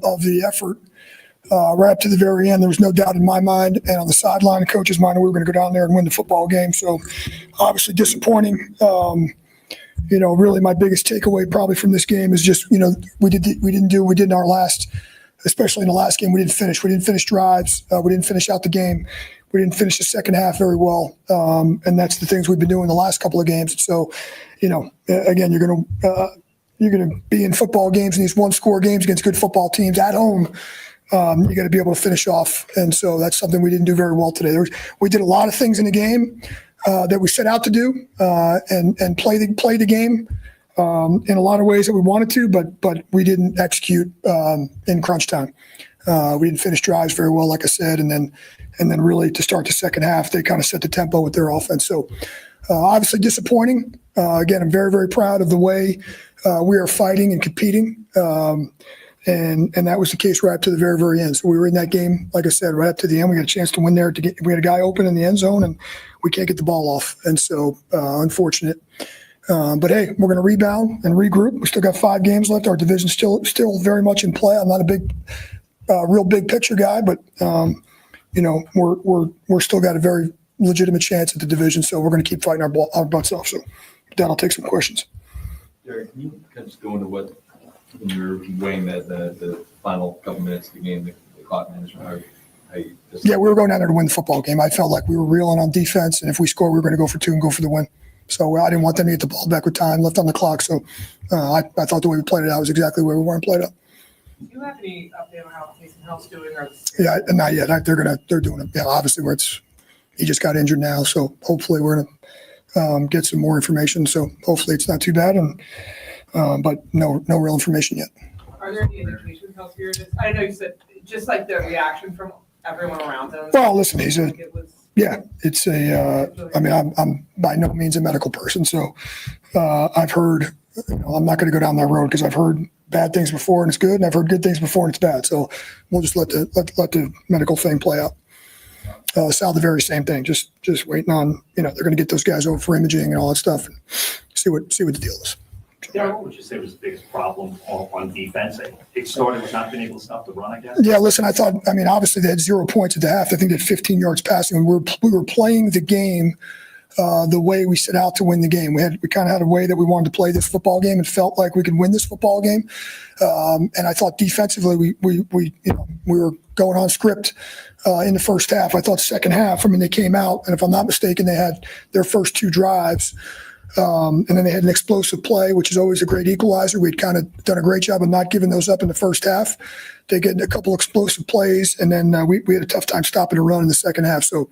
the effort right up to the very end. There was no doubt in my mind and on the sideline, the coach's mind, we were going to go down there and win the football game. So obviously disappointing. Really my biggest takeaway probably from this game is just, we did in our last, especially in the last game, we didn't finish drives. We didn't finish out the game. We didn't finish the second half very well. And that's the things we've been doing the last couple of games. So, again, you're going to be in football games, and these one-score games against good football teams at home. You got to be able to finish off. And so that's something we didn't do very well today. We did a lot of things in the game that we set out to do and play the game in a lot of ways that we wanted to, but we didn't execute in crunch time. We didn't finish drives very well, like I said, and then really to start the second half, they kind of set the tempo with their offense. So obviously disappointing. Again, I'm very, very proud of the way we are fighting and competing. And that was the case right up to the very, very end. So we were in that game, like I said, right up to the end. We got a chance to win there. We had a guy open in the end zone, and we can't get the ball off. And so unfortunate. But hey, we're going to rebound and regroup. We still got 5 games left. Our division's still very much in play. I'm not a real big picture guy, but we're still got a very legitimate chance at the division. So we're going to keep fighting our butts off. So with that, I'll take some questions. Derek, can you kind of just go into what, when you're weighing the final couple minutes of the game, the clock management, we were going down there to win the football game. I felt like we were reeling on defense, and if we scored, we were going to go for 2 and go for the win. So I didn't want them to get the ball back with time left on the clock. So I thought the way we played it out was exactly where we wanted to play it out. Do you have any update on how Taysom Hill's doing? Yeah, not yet. They're doing it. Yeah, obviously he just got injured now, so hopefully we're gonna get some more information. So hopefully it's not too bad, but no real information yet. Are there any indications how serious it is? I know you said just like the reaction from everyone around him. Well, listen, I'm by no means a medical person, so I've heard. I'm not going to go down that road because I've heard bad things before and it's good, and I've heard good things before and it's bad. So we'll just let the medical thing play out. Sal, the very same thing. Just waiting on. They're going to get those guys over for imaging and all that stuff, and see what the deal is. Derek, what would you say was the biggest problem on defense? It started with not being able to stop the run, I guess? Yeah, listen, obviously they had 0 points at the half. I think they had 15 yards passing. We were playing the game the way we set out to win the game. We kind of had a way that we wanted to play this football game and felt like we could win this football game. And I thought defensively we were going on script in the first half. I thought second half, they came out, and if I'm not mistaken, they had their first 2 drives. And then they had an explosive play, which is always a great equalizer. We'd kind of done a great job of not giving those up in the first half. They get a couple explosive plays, and then we had a tough time stopping a run in the second half. So,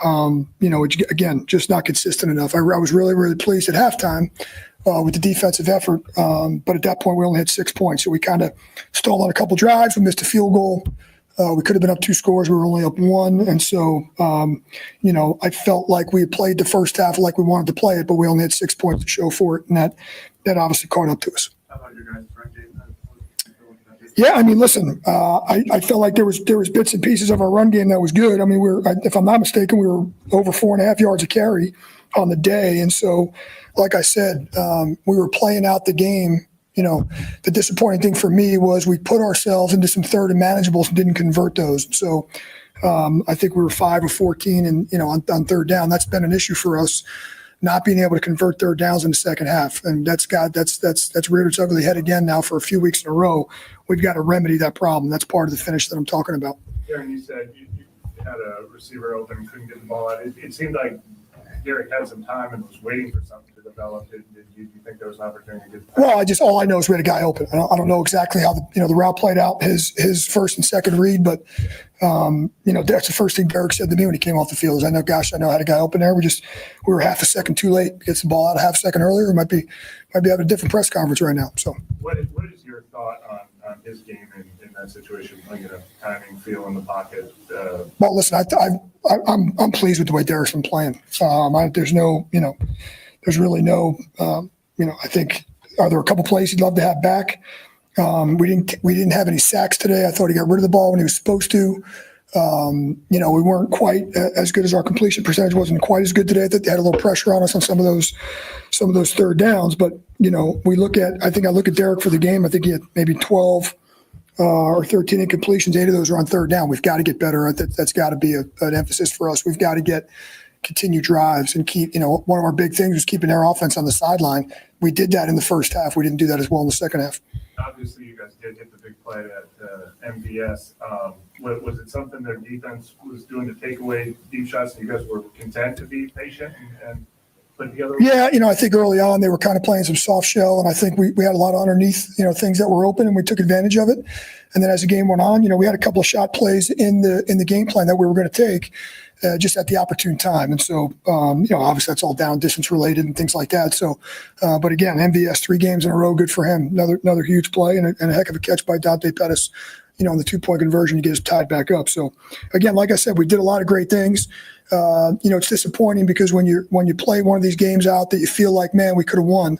again, just not consistent enough. I was really, really pleased at halftime with the defensive effort. But at that point, we only had 6 points. So we kind of stalled on a couple drives. We missed a field goal. We could have been up 2 scores. We were only up 1. And so, I felt like we had played the first half like we wanted to play it, but we only had 6 points to show for it. And that obviously caught up to us. How about your guys' run game? Yeah, listen, I felt like there was bits and pieces of our run game that was good. If I'm not mistaken, we were over 4.5 yards a carry on the day. And so, like I said, we were playing out the game. The disappointing thing for me was we put ourselves into some third and manageables and didn't convert those. So I think we were 5 of 14 and, on third down. That's been an issue for us, not being able to convert third downs in the second half. And that's reared its ugly head again now for a few weeks in a row. We've got to remedy that problem. That's part of the finish that I'm talking about. Darren, you said you had a receiver open, couldn't get the ball out. It seemed like Derek had some time and was waiting for something to develop. Did you think there was an opportunity to get the Well, all I know is we had a guy open. I don't know exactly how the route played out, his first and second read, but that's the first thing Derek said to me when he came off the field is, I know I had a guy open there. We were half a second too late. Gets the ball out a half second earlier. We might be having a different press conference right now. So what is your thought on his game in that situation? Timing, feel in the pocket. Well, listen, I'm pleased with the way Derek's been playing. There's really no. I think are there a couple plays he'd love to have back. We didn't have any sacks today. I thought he got rid of the ball when he was supposed to. We weren't quite as good as our completion percentage wasn't quite as good today. I think they had a little pressure on us on some of those third downs. But I look at Derek for the game. I think he had maybe 12 or 13 incompletions. 8 of those are on third down. We've got to get better. That's got to be an emphasis for us. We've got to continue drives and keep, one of our big things was keeping their offense on the sideline. We did that in the first half. We didn't do that as well in the second half. Obviously, you guys did hit the big play at MVS. Was it something their defense was doing to take away deep shots and you guys were content to be patient and put together? Yeah, I think early on they were kind of playing some soft shell, and I think we had a lot of underneath, things that were open, and we took advantage of it. And then as the game went on, we had a couple of shot plays in the game plan that we were going to take just at the opportune time. And so, obviously that's all down distance related and things like that. So, but again, MVS 3 games in a row, good for him. Another huge play and a heck of a catch by Dante Pettis. On the 2-point conversion to get us tied back up. So again, like I said, we did a lot of great things. It's disappointing because when you play one of these games out that you feel like, man, we could have won.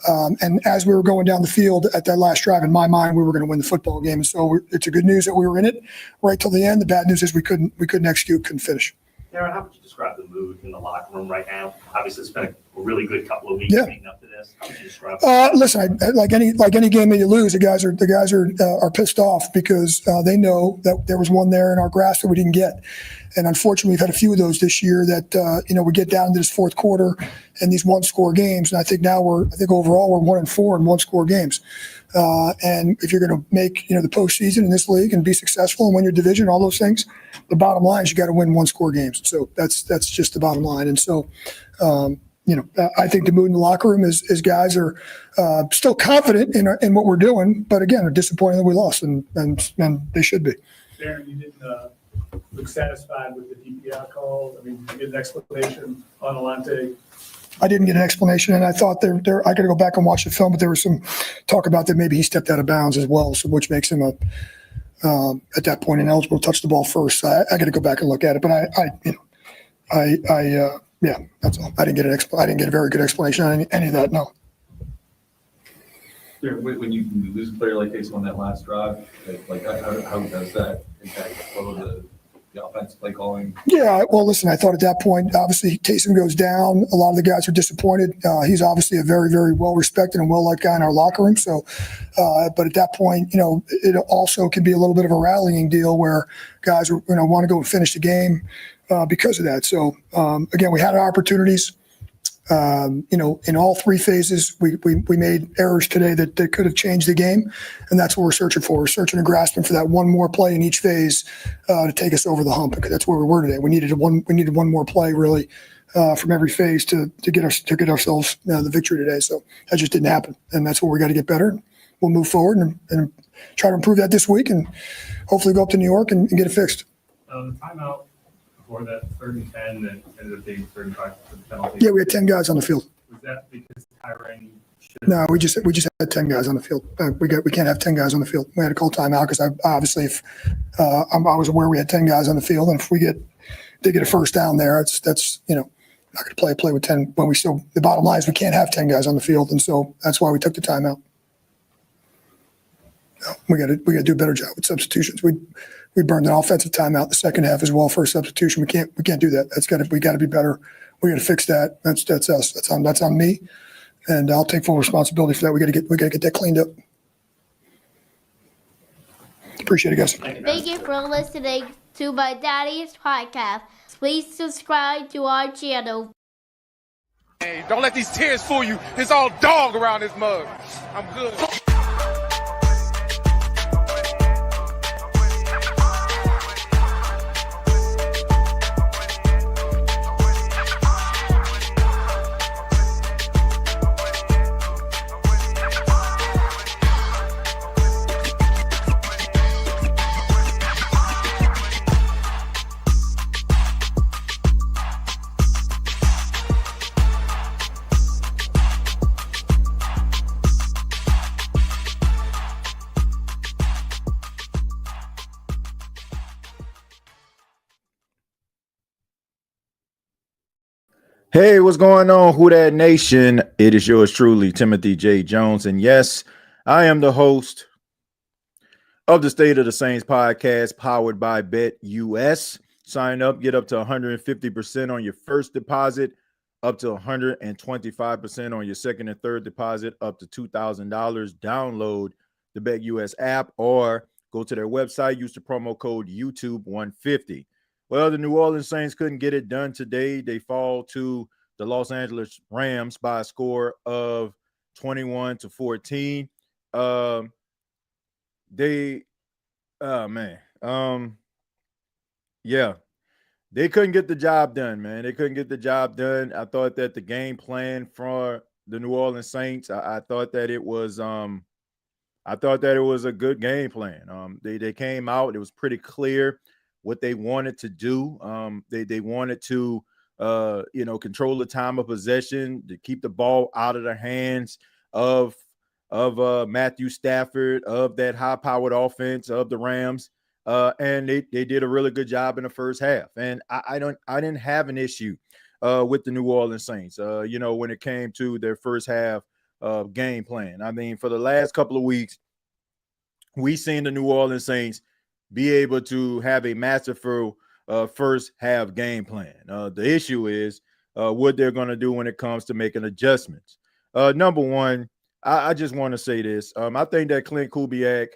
And as we were going down the field at that last drive, in my mind, we were going to win the football game. And so it's a good news that we were in it right till the end. The bad news is we couldn't execute, couldn't finish. Darren, how would you describe the mood in the locker room right now? Obviously, it's been a really good couple of weeks leading up to this. How would you describe it? Listen, like any game that you lose, the guys are pissed off because they know that there was one there in our grasp that we didn't get. And unfortunately, we've had a few of those this year that, we get down into this fourth quarter and these one-score games. And I think now overall we're 1-4 in one-score games. And if you're going to make, the postseason in this league and be successful and win your division, all those things, the bottom line is you got to win one-score games. So that's just the bottom line. And so, I think the mood in the locker room is guys are still confident in what we're doing, but again, are disappointed that we lost, and they should be. Darren, you didn't look satisfied with the DPI call. I mean, you get an explanation on Alante. I didn't get an explanation, and I thought I got to go back and watch the film, but there was some talk about that maybe he stepped out of bounds as well, so which makes him at that point ineligible to touch the ball first. So I got to go back and look at it, but yeah, that's all. I didn't get a very good explanation on any of that. No. When you lose a player like Taysom on that last drive, how does that impact the offensive play calling? Yeah, well, listen, I thought at that point, obviously, Taysom goes down. A lot of the guys are disappointed. He's obviously a very, very well-respected and well-liked guy in our locker room. So, but at that point, it also can be a little bit of a rallying deal where guys want to go and finish the game because of that. So, again, we had our opportunities. In all 3 phases, we made errors today that could have changed the game, and that's what we're searching for. We're searching and grasping for that one more play in each phase to take us over the hump, because that's where we were today. We needed one more play really from every phase to get ourselves the victory today. So that just didn't happen, and that's where we got to get better. We'll move forward and try to improve that this week, and hopefully go up to New York and get it fixed. The timeout for that 3rd and 10 that ended up being 35 for the penalty. Yeah, we had 10 guys on the field. Was that because Tyrone should? No, we just had 10 guys on the field. We can't have 10 guys on the field. We had to call timeout because if I was aware we had 10 guys on the field, and if they get a first down there, that's not going to play with 10 when the bottom line is we can't have 10 guys on the field, and so that's why we took the timeout. No, we got to do a better job with substitutions. We burned an offensive timeout the second half as well for a substitution. We can't do that. We got to be better. We got to fix that. That's us. That's on me, and I'll take full responsibility for that. We got to get that cleaned up. Appreciate it, guys. Thank you for listening to my daddy's podcast. Please subscribe to our channel. Hey, don't let these tears fool you. It's all dog around this mug. I'm good. Hey, what's going on, Who Dat Nation? It is yours truly, Timothy J. Jones. And yes, I am the host of the State of the Saints podcast, powered by BETUS. Sign up, get up to 150% on your first deposit, up to 125% on your second and third deposit, up to $2,000. Download the BETUS app or Go to their website, use the promo code YouTube150. Well, the New Orleans Saints couldn't get it done today. They fall to the Los Angeles Rams by a score of 21-14. Yeah, they couldn't get the job done, man. They couldn't get the job done. I thought that the game plan for the New Orleans Saints, I thought that it was a good game plan. They came out, it was pretty clear what they wanted to do. They wanted to control the time of possession, to keep the ball out of the hands of Matthew Stafford, of that high-powered offense of the Rams. And they did a really good job in the first half. And I didn't have an issue with the New Orleans Saints, when it came to their first half game plan. I mean, for the last couple of weeks, we've seen the New Orleans Saints be able to have a masterful first half game plan. The issue is what they're going to do when it comes to making adjustments. Number one, I just want to say this. I think that Clint Kubiak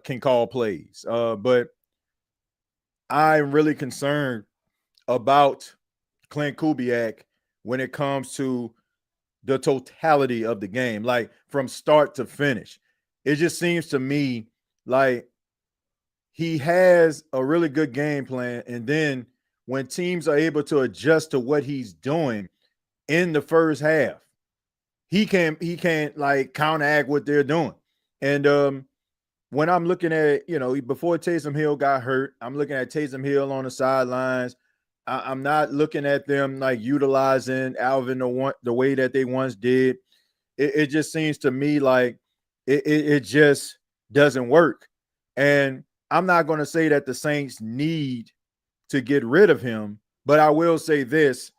can call plays, but I'm really concerned about Clint Kubiak when it comes to the totality of the game, like from start to finish. It just seems to me like he has a really good game plan, and then when teams are able to adjust to what he's doing in the first half, he can't like counteract what they're doing. And when I'm looking at, before Taysom Hill got hurt, I'm looking at Taysom Hill on the sidelines. I'm not looking at them like utilizing Alvin the way that they once did. It just seems to me like it just doesn't work. And I'm not going to say that the Saints need to get rid of him, but I will say this.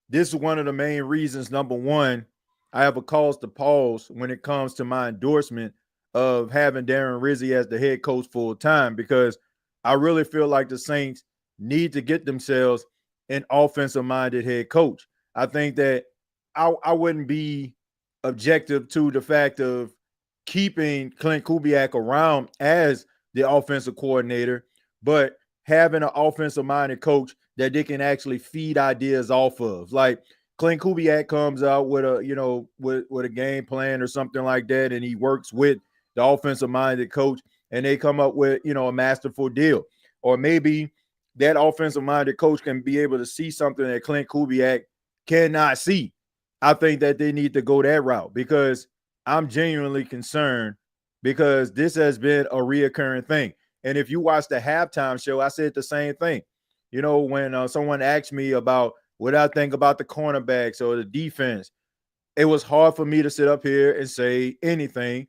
This is one of the main reasons. Number one, I have a cause to pause when it comes to my endorsement of having Darren Rizzi as the head coach full time, because I really feel like the Saints need to get themselves an offensive minded head coach. I think that I wouldn't be objective to the fact of keeping Clint Kubiak around as the offensive coordinator, but having an offensive minded coach that they can actually feed ideas off of. Like Clint Kubiak comes out with a, with a game plan or something like that, and he works with the offensive minded coach, and they come up with, a masterful deal. Or maybe that offensive minded coach can be able to see something that Clint Kubiak cannot see. I think that they need to go that route, because I'm genuinely concerned, because this has been a reoccurring thing. And if you watch the halftime show, I said the same thing. When someone asked me about what I think about the cornerbacks or the defense, it was hard for me to sit up here and say anything,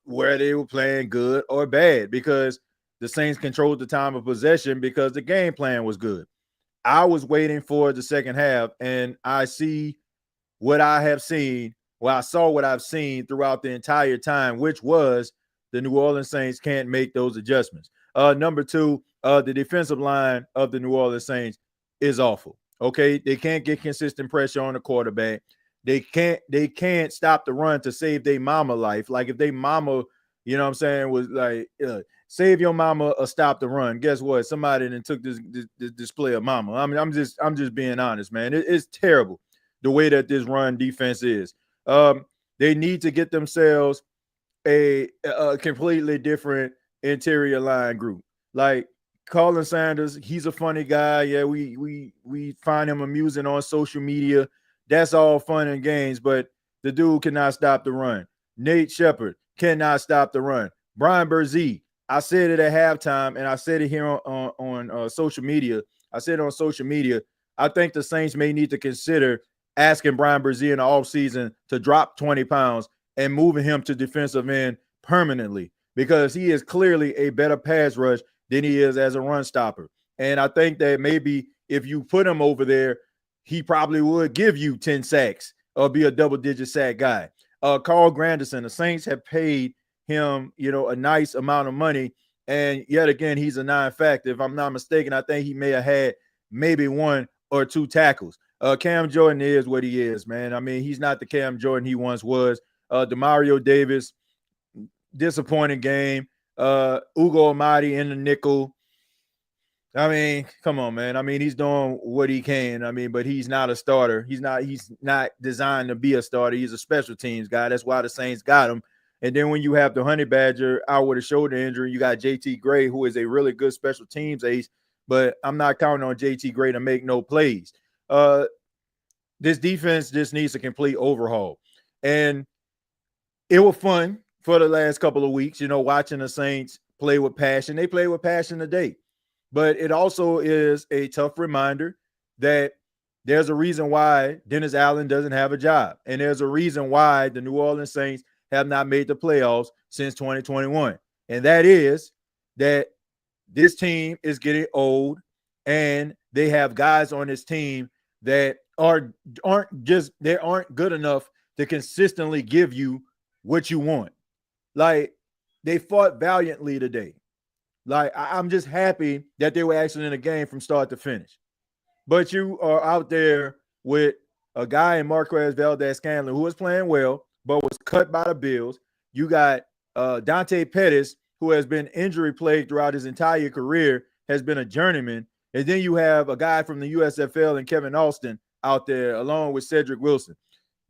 where they were playing good or bad, because the Saints controlled the time of possession because the game plan was good. I was waiting for the second half, and I see what I have seen. Well, I saw what I've seen throughout the entire time, which was the New Orleans Saints can't make those adjustments. Number two, the defensive line of the New Orleans Saints is awful. Okay, they can't get consistent pressure on the quarterback. They can't stop the run to save their mama life. Like if they mama, was like, save your mama or stop the run. Guess what? Somebody then took this display of mama. I mean, I'm just being honest, man. It's terrible the way that this run defense is. They need to get themselves a completely different interior line group. Like Colin Sanders, he's a funny guy. Yeah, we find him amusing on social media. That's all fun and games, but the dude cannot stop the run. Nate Shepard cannot stop the run. Brian Burzee, I said it at halftime, and I said it here on social media. I said on social media, I think the Saints may need to consider asking Brian Burzee in the offseason to drop 20 pounds and moving him to defensive end permanently, because he is clearly a better pass rush than he is as a run stopper. And I think that maybe if you put him over there, he probably would give you 10 sacks or be a double-digit sack guy. Carl Granderson, the Saints have paid him, a nice amount of money, and yet again, he's a non-factor. If I'm not mistaken, I think he may have had maybe 1 or 2 tackles. Cam Jordan is what he is, man. I mean, he's not the Cam Jordan he once was. DeMario Davis, disappointing game. Ugo Amadi in the nickel. I mean, come on, man. I mean, he's doing what he can. I mean, but he's not a starter. He's not designed to be a starter. He's a special teams guy. That's why the Saints got him. And then when you have the Honey Badger out with a shoulder injury, you got JT Gray, who is a really good special teams ace, but I'm not counting on JT Gray to make no plays. This defense just needs a complete overhaul. And it was fun for the last couple of weeks, watching the Saints play with passion. They play with passion today. But it also is a tough reminder that there's a reason why Dennis Allen doesn't have a job. And there's a reason why the New Orleans Saints have not made the playoffs since 2021. And that is that this team is getting old, and they have guys on this team that aren't good enough to consistently give you what you want. Like, they fought valiantly today. Like, I'm just happy that they were actually in the game from start to finish. But you are out there with a guy in Marquez Valdez-Scantling who was playing well, but was cut by the Bills. You got Dante Pettis, who has been injury plagued throughout his entire career, has been a journeyman. And then you have a guy from the USFL and Kevin Austin out there along with Cedric Wilson.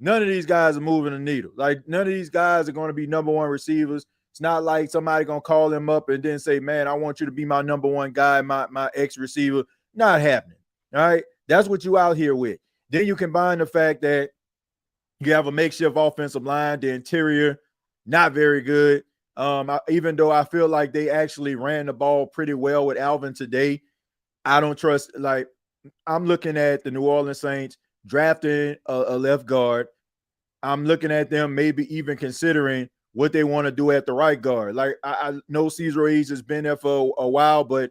None of these guys are moving the needle. Like, none of these guys are going to be number one receivers. It's not like somebody going to call him up and then say, man, I want you to be my number one guy, my ex-receiver. Not happening. All right? That's what you out here with. Then you combine the fact that you have a makeshift offensive line, the interior, not very good. Even though I feel like they actually ran the ball pretty well with Alvin today, I don't trust. Like, I'm looking at the New Orleans Saints drafting a left guard. I'm looking at them maybe even considering what they want to do at the right guard. Like, I know Cesar Ruiz has been there for a while, but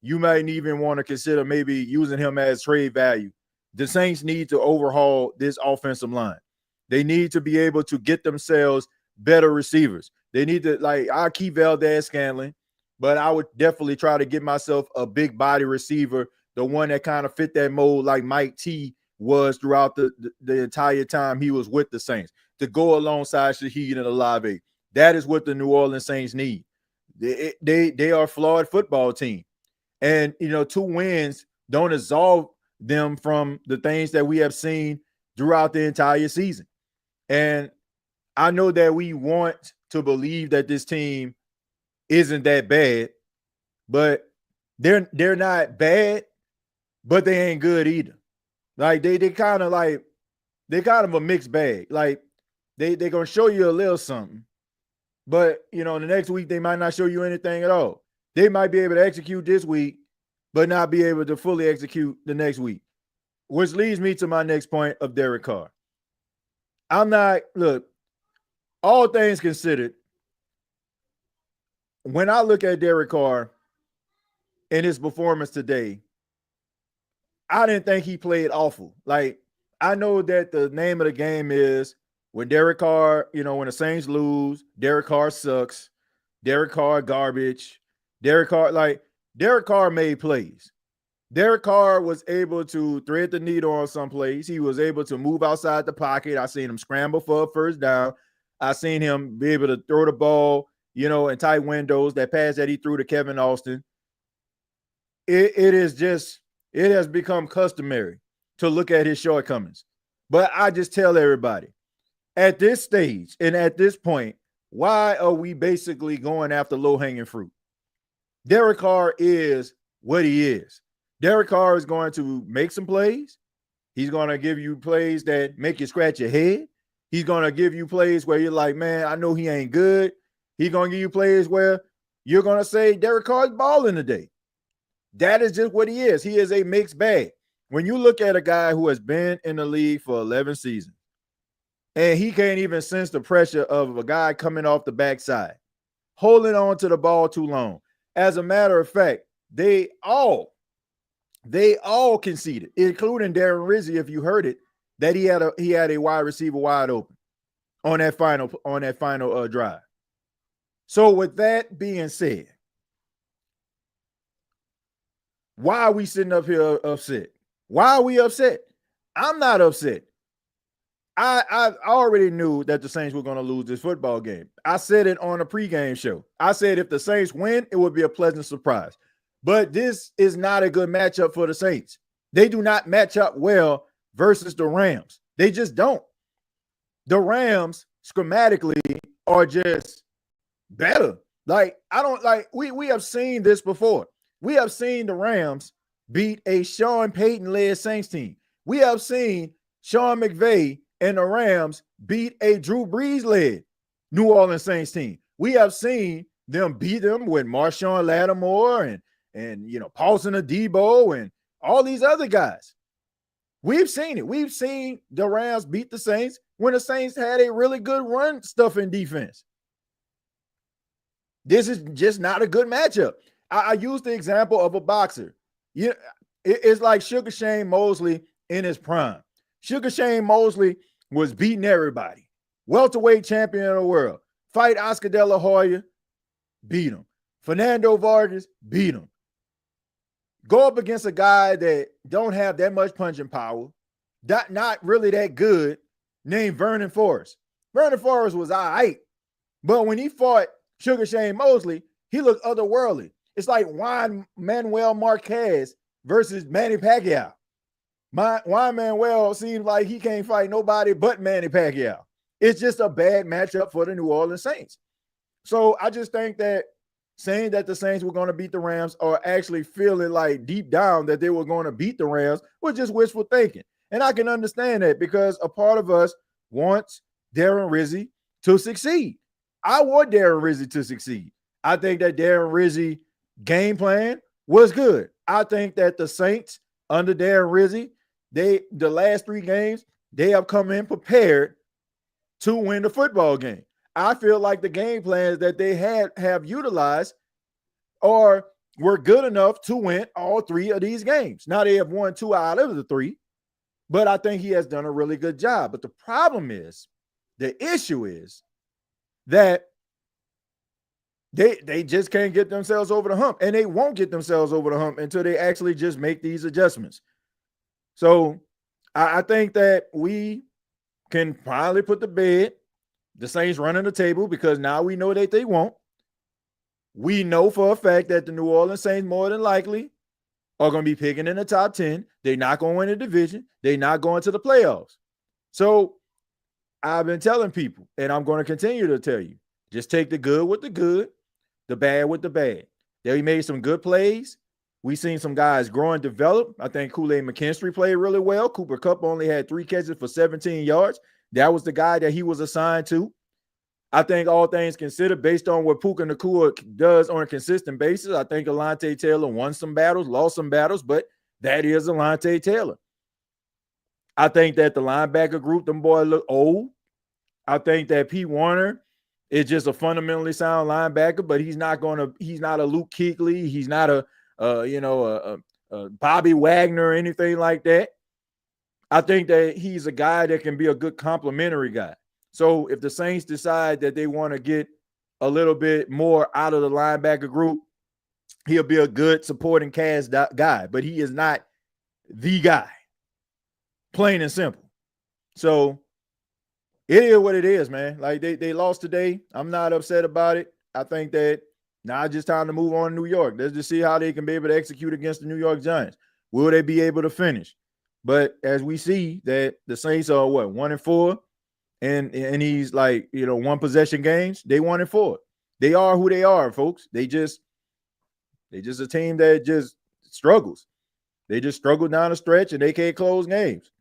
you might even want to consider maybe using him as trade value. The Saints need to overhaul this offensive line. They need to be able to get themselves better receivers. They need to, like, I'll keep Valdez-Scantling, but I would definitely try to get myself a big body receiver, the one that kind of fit that mold like Mike T was throughout the entire time he was with the Saints, to go alongside Shaheed and Olave. That is what the New Orleans Saints need. They are a flawed football team. And, 2 wins don't absolve them from the things that we have seen throughout the entire season. And I know that we want to believe that this team isn't that bad, but they're not bad, but they ain't good either. Like, they kind of a mixed bag. Like, they're going to show you a little something, but, the next week they might not show you anything at all. They might be able to execute this week, but not be able to fully execute the next week, which leads me to my next point of Derek Carr. All things considered, when I look at Derek Carr and his performance today, I didn't think he played awful. Like, I know that the name of the game is when Derek Carr, when the Saints lose, Derek Carr sucks, Derek Carr garbage, Derek Carr made plays. Derek Carr was able to thread the needle on some plays. He was able to move outside the pocket. I seen him scramble for a first down. I seen him be able to throw the ball, in tight windows. That pass that he threw to Kevin Austin. It has become customary to look at his shortcomings. But I just tell everybody, at this stage and at this point, why are we basically going after low-hanging fruit? Derek Carr is what he is. Derek Carr is going to make some plays. He's going to give you plays that make you scratch your head. He's going to give you plays where you're like, man, I know he ain't good. He's going to give you plays where you're going to say Derek Carr's balling today. That is just what he is. He is a mixed bag. When you look at a guy who has been in the league for 11 seasons, and he can't even sense the pressure of a guy coming off the backside, holding on to the ball too long. As a matter of fact, they all conceded, including Darren Rizzi, if you heard it, that he had a wide receiver wide open on that final drive. So with that being said, why are we sitting up here upset? Why are we upset? I'm not upset. I already knew that the Saints were going to lose this football game. I said it on a pregame show. I said if the Saints win, it would be a pleasant surprise. But this is not a good matchup for the Saints. They do not match up well versus the Rams. They just don't. The Rams schematically are just better. Like, I don't like, we have seen this before. We have seen the Rams beat a Sean Payton-led Saints team. We have seen Sean McVay and the Rams beat a Drew Brees-led New Orleans Saints team. We have seen them beat them with Marshawn Lattimore and Paulson Adebo and all these other guys. We've seen it. We've seen the Rams beat the Saints when the Saints had a really good run stuffing defense. This is just not a good matchup. I use the example of a boxer. It's like Sugar Shane Mosley in his prime. Sugar Shane Mosley was beating everybody. Welterweight champion of the world. Fight Oscar De La Hoya, beat him. Fernando Vargas, beat him. Go up against a guy that don't have that much punching power, not really that good, named Vernon Forrest. Vernon Forrest was all right, but when he fought Sugar Shane Mosley, he looked otherworldly. It's like Juan Manuel Marquez versus Manny Pacquiao. Juan Manuel seems like he can't fight nobody but Manny Pacquiao. It's just a bad matchup for the New Orleans Saints. So I just think that saying that the Saints were going to beat the Rams or actually feeling like deep down that they were going to beat the Rams was just wishful thinking. And I can understand that because a part of us wants Darren Rizzi to succeed. I want Darren Rizzi to succeed. I think that Darren Rizzi game plan was good. I think that the Saints under Darren Rizzi, the last 3 games, they have come in prepared to win the football game. I feel like the game plans that they have utilized were good enough to win all 3 of these games. Now they have won 2 out of the 3, but I think he has done a really good job. But the problem is, the issue is that they just can't get themselves over the hump, and they won't get themselves over the hump until they actually just make these adjustments. So I think that we can finally put to bed the Saints running the table because now we know that they won't. We know for a fact that the New Orleans Saints more than likely are going to be picking in the top 10. They're not going to win the division. They're not going to the playoffs. So I've been telling people, and I'm going to continue to tell you, just take the good with the good, the bad with the bad. They made some good plays. We've seen some guys grow and develop. I think Kool-Aid McKinstry played really well. Cooper Kupp only had 3 catches for 17 yards. That was the guy that he was assigned to. I think all things considered, based on what Puka Nacua does on a consistent basis, I think Alontae Taylor won some battles, lost some battles, but that is Alontae Taylor. I think that the linebacker group, them boys look old. I think that Pete Warner is just a fundamentally sound linebacker, but he's not a Luke Kuechly. He's not a Bobby Wagner or anything like that. I think that he's a guy that can be a good complementary guy. So if the Saints decide that they want to get a little bit more out of the linebacker group, he'll be a good supporting cast guy, but he is not the guy, plain and simple. So it is what it is, man. Like they lost today. I'm not upset about it. I think that now it's just time to move on to New York. Let's just see how they can be able to execute against the New York Giants. Will they be able to finish? But as we see that the Saints are 1-4, and he's like, one possession games, they 1-4. They are who they are, folks. They just a team that just struggles. They just struggle down the stretch and they can't close games.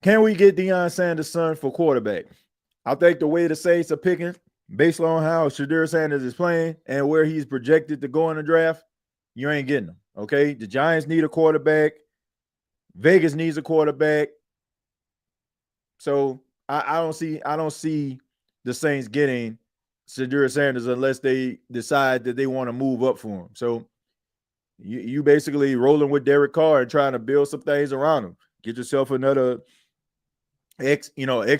Can we get Deion Sanders' son for quarterback? I think the way the Saints are picking, based on how Shadur Sanders is playing and where he's projected to go in the draft, you ain't getting him. Okay, the Giants need a quarterback. Vegas needs a quarterback. So I don't see the Saints getting Shadur Sanders unless they decide that they want to move up for him. So you basically rolling with Derek Carr and trying to build some things around him. Get yourself another X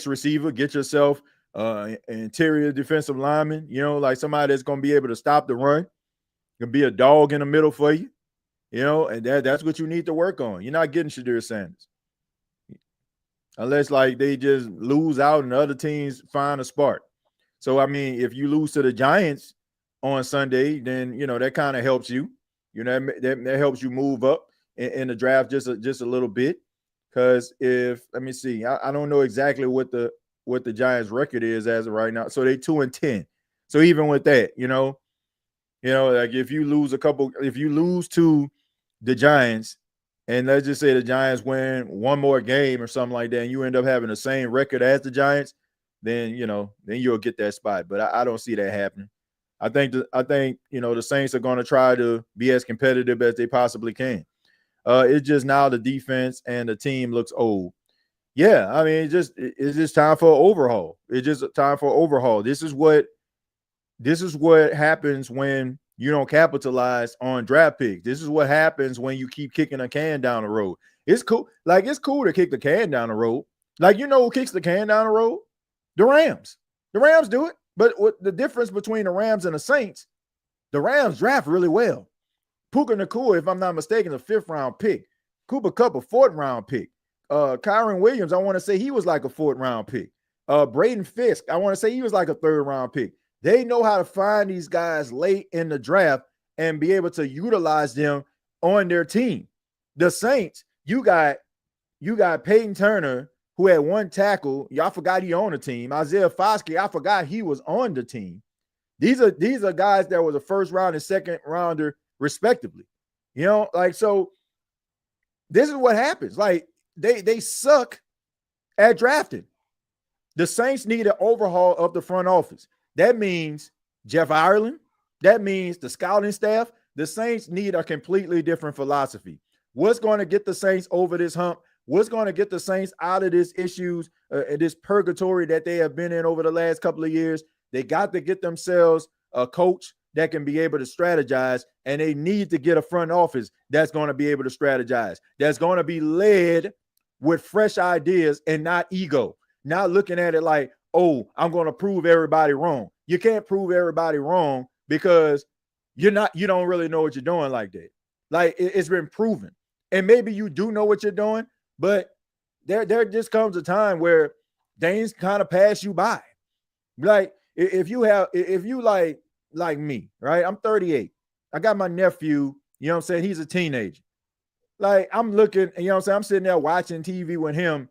receiver. Get yourself an interior defensive lineman. Like somebody that's going to be able to stop the run. Can be a dog in the middle for you. And that's what you need to work on. You're not getting Shadur Sanders. unless like they just lose out and other teams find a spark. So I mean, if you lose to the Giants on Sunday, then that kind of helps you. That helps you move up in the draft just a little bit. Because let me see, I don't know exactly what the Giants' record is as of right now. So they 2-10. So even with that, like if you lose to the Giants, and let's just say the Giants win one more game or something like that, and you end up having the same record as the Giants, then you'll get that spot. But I don't see that happening. I think the Saints are going to try to be as competitive as they possibly can. It's just now the defense and the team looks old. Yeah, I mean, it's just time for an overhaul. It's just time for an overhaul. This is what happens when you don't capitalize on draft picks. This is what happens when you keep kicking a can down the road. It's cool. Like, it's cool to kick the can down the road. Like, who kicks the can down the road? The Rams. The Rams do it. But what the difference between the Rams and the Saints, the Rams draft really well. Puka Nacua, if I'm not mistaken, a 5th-round pick. Cooper Kupp, a 4th-round pick. Kyron Williams, I want to say he was like a 4th-round pick. Braden Fisk, I want to say he was like a 3rd-round pick. They know how to find these guys late in the draft and be able to utilize them on their team. The Saints, you got Peyton Turner, who had 1 tackle. Y'all forgot he on the team. Isaiah Foskey, I forgot he was on the team. These are guys that was a 1st round and 2nd rounder respectively. So this is what happens. Like, they suck at drafting. The Saints need an overhaul of the front office. That means Jeff Ireland. That means the scouting staff. The Saints need a completely different philosophy. What's going to get the Saints over this hump? What's going to get the Saints out of this issues, this purgatory that they have been in over the last couple of years? They got to get themselves a coach that can be able to strategize, and they need to get a front office that's going to be able to strategize, that's going to be led with fresh ideas and not ego, not looking at it like, oh, I'm going to prove everybody wrong. You can't prove everybody wrong because you don't really know what you're doing like that. Like, it's been proven. And maybe you do know what you're doing, but there just comes a time where things kind of pass you by. Like, if you like me, right? I'm 38. I got my nephew, I'm saying? He's a teenager. Like, I'm looking, I'm sitting there watching TV with him,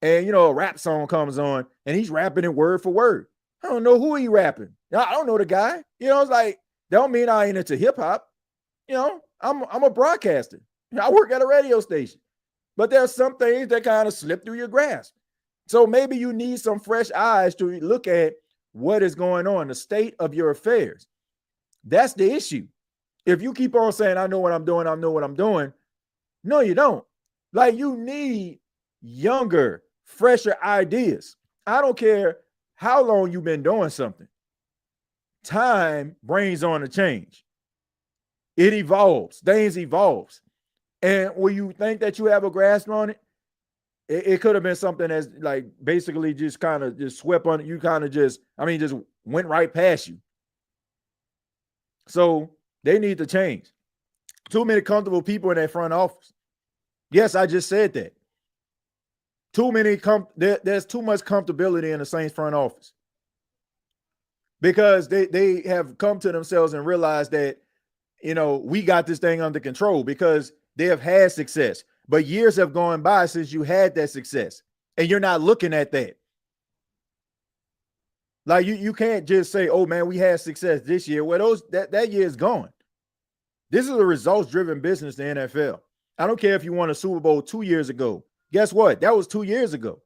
and, a rap song comes on, and he's rapping it word for word. I don't know who he rapping. I don't know the guy. It's like, that don't mean I ain't into hip hop. I'm a broadcaster. I work at a radio station. But there's some things that kind of slip through your grasp. So maybe you need some fresh eyes to look at what is going on, the state of your affairs. That's the issue. If you keep on saying, I know what I'm doing, no, you don't. Like, you need younger, fresher ideas. I don't care how long you've been doing something. Time brings on a change. It evolves. Things evolves. And when you think that you have a grasp on it, it could have been something that's like basically just kind of just swept on you, kind of just went right past you. So they need to change. Too many comfortable people in that front office. Yes, I just said that. There's too much comfortability in the Saints front office because they have come to themselves and realized that, we got this thing under control because they have had success. But years have gone by since you had that success, and you're not looking at that. Like, you can't just say, oh man, we had success this year. Well, that year is gone. This is a results-driven business, the NFL. I don't care if you won a Super Bowl 2 years ago. Guess what? That was 2 years ago.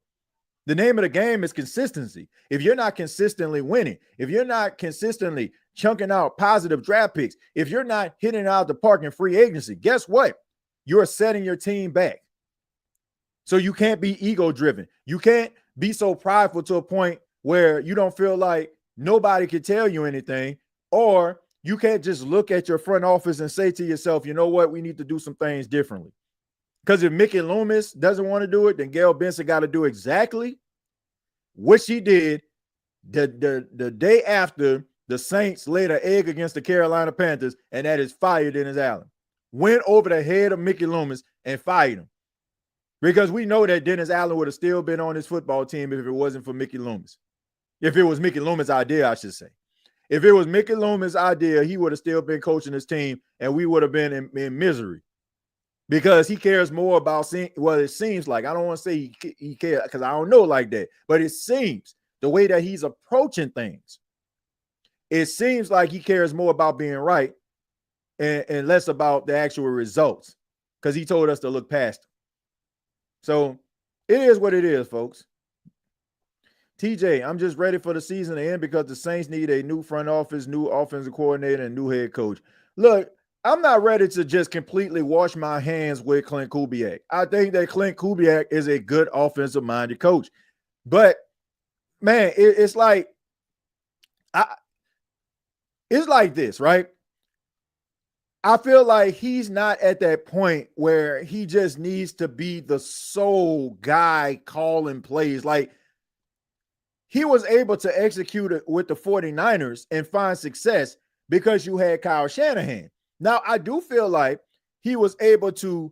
The name of the game is consistency. If you're not consistently winning, if you're not consistently chunking out positive draft picks, if you're not hitting out the park in free agency, guess what? You're setting your team back. So you can't be ego-driven. You can't be so prideful to a point where you don't feel like nobody can tell you anything, or you can't just look at your front office and say to yourself, you know what, we need to do some things differently. Because if Mickey Loomis doesn't want to do it, then Gail Benson got to do exactly what she did the day after the Saints laid an egg against the Carolina Panthers, and that is fire Dennis Allen. Went over the head of Mickey Loomis and fired him Because we know that Dennis Allen would have still been on his football team if it wasn't for Mickey Loomis. If it was Mickey Loomis' idea, I should say. If it was Mickey Loomis' idea, he would have still been coaching his team, and we would have been in misery. Because he cares more about it seems like. I don't want to say he cares because I don't know like that. But it seems the way that he's approaching things, it seems like he cares more about being right and less about the actual results because he told us to look past them. So it is what it is, folks. TJ, I'm just ready for the season to end because the Saints need a new front office, new offensive coordinator, and new head coach. Look, I'm not ready to just completely wash my hands with Clint Kubiak. I think that Clint Kubiak is a good offensive-minded coach. But, man, it's like this, right? I feel like he's not at that point where he just needs to be the sole guy calling plays. Like, he was able to execute it with the 49ers and find success because you had Kyle Shanahan. Now, I do feel like he was able to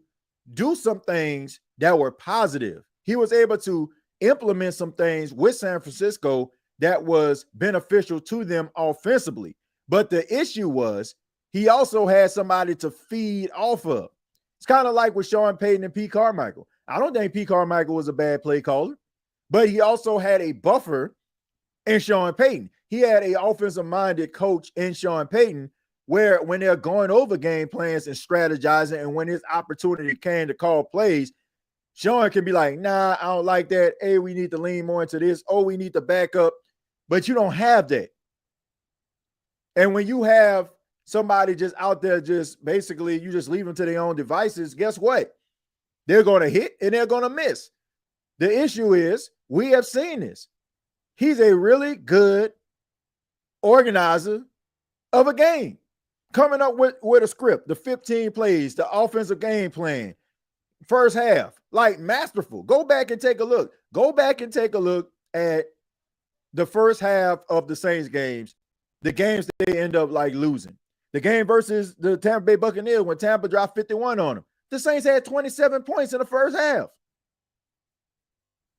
do some things that were positive. He was able to implement some things with San Francisco that was beneficial to them offensively. But the issue was he also had somebody to feed off of. It's kind of like with Sean Payton and Pete Carmichael. I don't think Pete Carmichael was a bad play caller, but he also had a buffer in Sean Payton. He had an offensive-minded coach in Sean Payton where when they're going over game plans and strategizing and when his opportunity came to call plays, Sean can be like, nah, I don't like that. Hey, we need to lean more into this. Oh, we need to back up. But you don't have that. And when you have somebody just out there just basically you just leave them to their own devices, guess what? They're going to hit and they're going to miss. The issue is we have seen this. He's a really good organizer of a game. Coming up with a script, the 15 plays, the offensive game plan, first half, like masterful. Go back and take a look. Go back and take a look at the first half of the Saints games, the games that they end up like losing. The game versus the Tampa Bay Buccaneers when Tampa dropped 51 on them. The Saints had 27 points in the first half.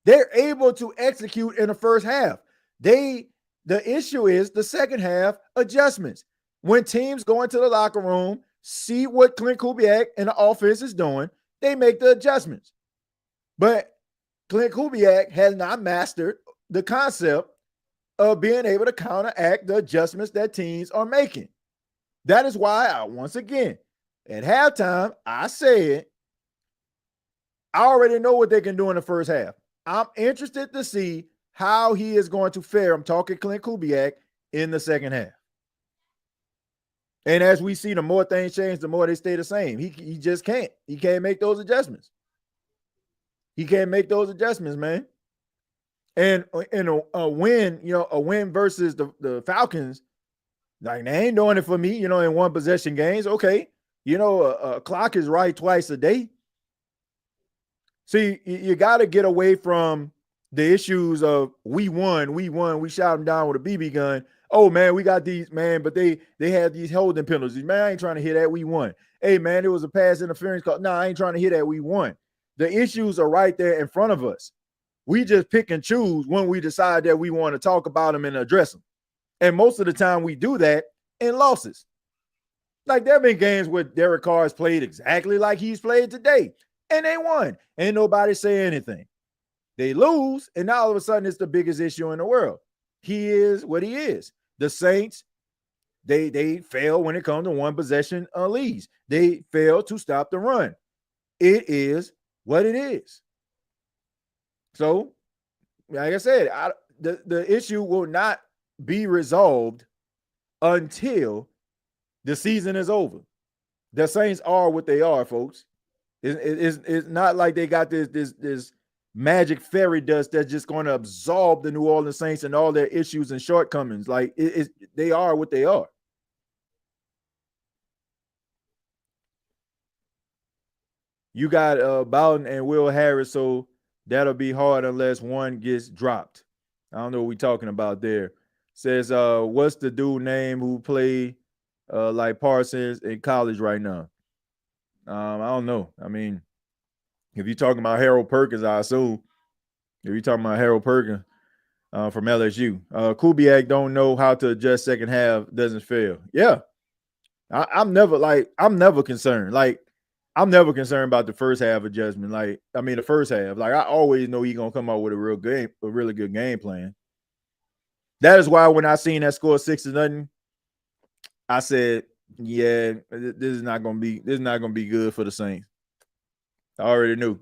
They're able to execute in the first half. The issue is the second half adjustments. When teams go into the locker room, see what Clint Kubiak and the offense is doing, they make the adjustments. But Clint Kubiak has not mastered the concept of being able to counteract the adjustments that teams are making. That is why once again, at halftime, I said, I already know what they can do in the first half. I'm interested to see how he is going to fare. I'm talking Clint Kubiak in the second half. And as we see, the more things change, the more they stay the same. He just can't. He can't make those adjustments. He can't make those adjustments, man. And in a win, a win versus the Falcons, like they ain't doing it for me, in one possession games. Okay. A clock is right twice a day. See, you got to get away from the issues of we won, we shot them down with a BB gun. Oh, man, we got these, man, but they had these holding penalties. Man, I ain't trying to hear that. We won. Hey, man, it was a pass interference call. No, I ain't trying to hear that. We won. The issues are right there in front of us. We just pick and choose when we decide that we want to talk about them and address them. And most of the time we do that in losses. Like there have been games where Derek Carr has played exactly like he's played today, and they won. Ain't nobody say anything. They lose, and now all of a sudden it's the biggest issue in the world. He is what he is. The Saints, they fail when it comes to one possession leads. They fail to stop the run. It is what it is. So, like I said, the issue will not be resolved until the season is over. The Saints are what they are, folks. It's not like they got this magic fairy dust that's just going to absorb the New Orleans Saints and all their issues and shortcomings. Like they are what they are. You got Bowden and Will Harris, so that'll be hard unless one gets dropped. I don't know what we're talking about there. Says, what's the dude name who played like Parsons in college right now? I don't know. I mean, If you're talking about Harold Perkins, I assume. If you're talking about Harold Perkins from LSU, Kubiak don't know how to adjust second half, doesn't fail. Yeah, I'm never concerned. Like, I'm never concerned about the first half adjustment. Like, I mean, the first half. Like, I always know he's gonna come out with a really good game plan. That is why when I seen that score 6-0, I said, yeah, this is not gonna be good for the Saints. I already knew.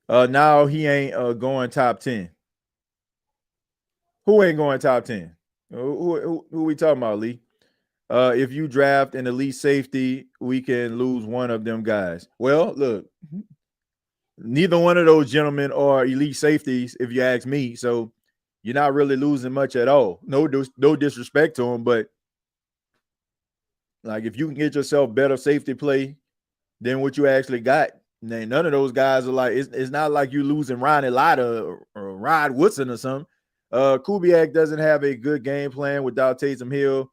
Now he ain't going top 10. Who ain't going top 10? Who we talking about, Lee? If you draft an elite safety, we can lose one of them guys. Well, look, neither one of those gentlemen are elite safeties, if you ask me. So you're not really losing much at all. No disrespect to them, but like if you can get yourself better safety play than what you actually got, none of those guys are like, it's not like you're losing Ronnie Latta or Rod Woodson or something. Kubiak doesn't have a good game plan without Taysom Hill.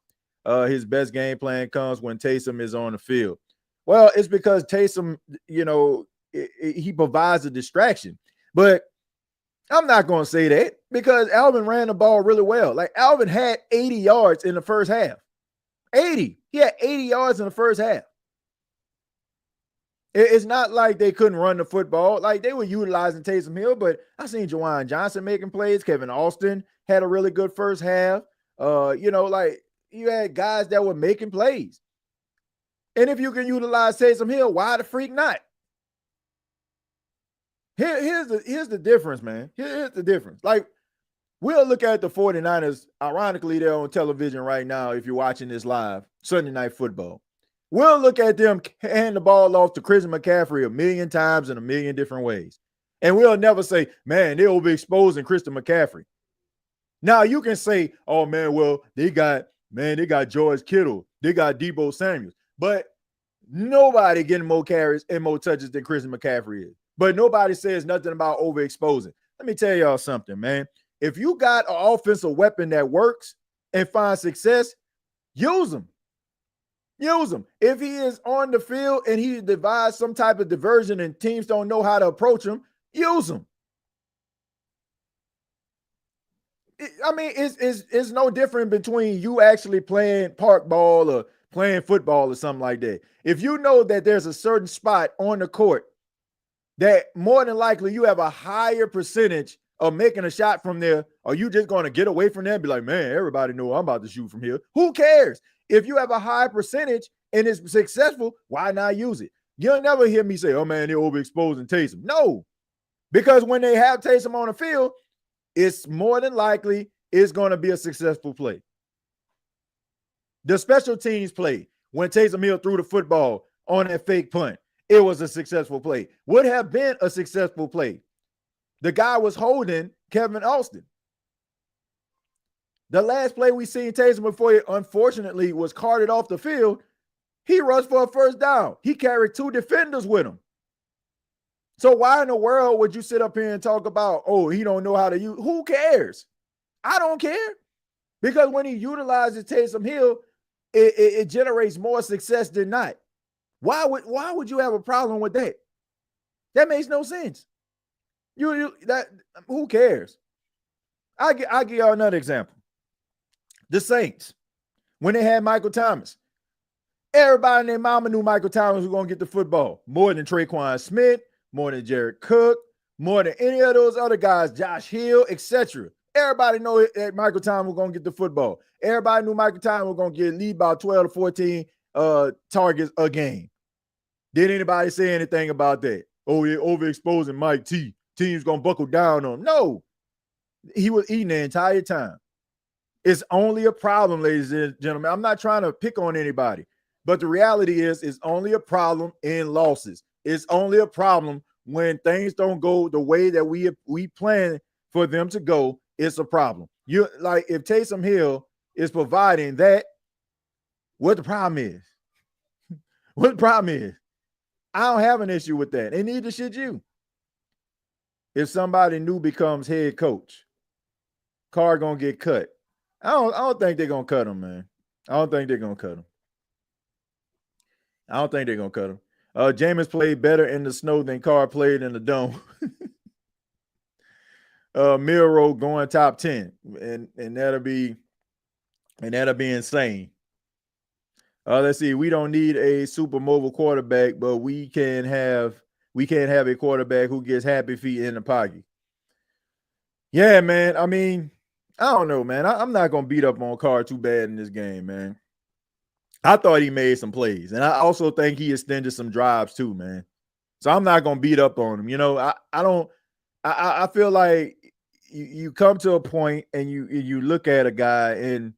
His best game plan comes when Taysom is on the field. Well, it's because Taysom, he provides a distraction. But I'm not going to say that because Alvin ran the ball really well. Like, Alvin had 80 yards in the first half. 80. He had 80 yards in the first half. It's not like they couldn't run the football. Like, they were utilizing Taysom Hill, but I seen Juwan Johnson making plays. Kevin Austin had a really good first half. Like, you had guys that were making plays. And if you can utilize Taysom Hill, why the freak not? Here's the difference, man. Here's the difference. Like, we'll look at the 49ers. Ironically, they're on television right now if you're watching this live, Sunday Night Football. We'll look at them hand the ball off to Christian McCaffrey a million times in a million different ways. And we'll never say, man, they're overexposing Christian McCaffrey. Now, you can say, oh, man, well, they got George Kittle. They got Deebo Samuel. But nobody getting more carries and more touches than Christian McCaffrey is. But nobody says nothing about overexposing. Let me tell y'all something, man. If you got an offensive weapon that works and finds success, use them. Use him. If he is on the field and he devises some type of diversion and teams don't know how to approach him, use him. It's no different between you actually playing park ball or playing football or something like that. If you know that there's a certain spot on the court that more than likely you have a higher percentage of making a shot from there, are you just going to get away from there and be like, man, everybody know I'm about to shoot from here? Who cares? If you have a high percentage and it's successful, why not use it? You'll never hear me say, oh, man, they're overexposing Taysom. No, because when they have Taysom on the field, it's more than likely it's going to be a successful play. The special teams play when Taysom Hill threw the football on that fake punt, it was a successful play. Would have been a successful play. The guy was holding Kevin Austin. The last play we seen Taysom before he unfortunately was carted off the field, he rushed for a first down. He carried 2 defenders with him. So why in the world would you sit up here and talk about, oh, he don't know how to use? Who cares? I don't care. Because when he utilizes Taysom Hill, it generates more success than not. Why would you have a problem with that? That makes no sense. Who cares? I'll give y'all another example. The Saints, when they had Michael Thomas, everybody and their mama knew Michael Thomas was going to get the football more than Traquan Smith, more than Jared Cook, more than any of those other guys, Josh Hill, etc. Everybody knew that Michael Thomas was going to get the football. Everybody knew Michael Thomas was going to get lead about 12 to 14 targets a game. Did anybody say anything about that? Oh, you're overexposing Mike T. Team's going to buckle down on him. No, he was eating the entire time. It's only a problem, ladies and gentlemen. I'm not trying to pick on anybody, but the reality is it's only a problem in losses. It's only a problem when things don't go the way that we plan for them to go. It's a problem. You like if Taysom Hill is providing that, what the problem is? What the problem is? I don't have an issue with that, and neither should you. If somebody new becomes head coach, Carr gonna get cut. I don't think they're gonna cut him, man. I don't think they're gonna cut him. Jameis played better in the snow than Carr played in the dome. Miro going top 10, and that'll be insane. Let's see. We don't need a super mobile quarterback, but we can have a quarterback who gets happy feet in the pocket. Yeah, man. I mean, I don't know, man. I'm not gonna beat up on Carr too bad in this game, man. I thought he made some plays, and I also think he extended some drives too, man. So I'm not gonna beat up on him. You know, I feel like you come to a point and you look at a guy and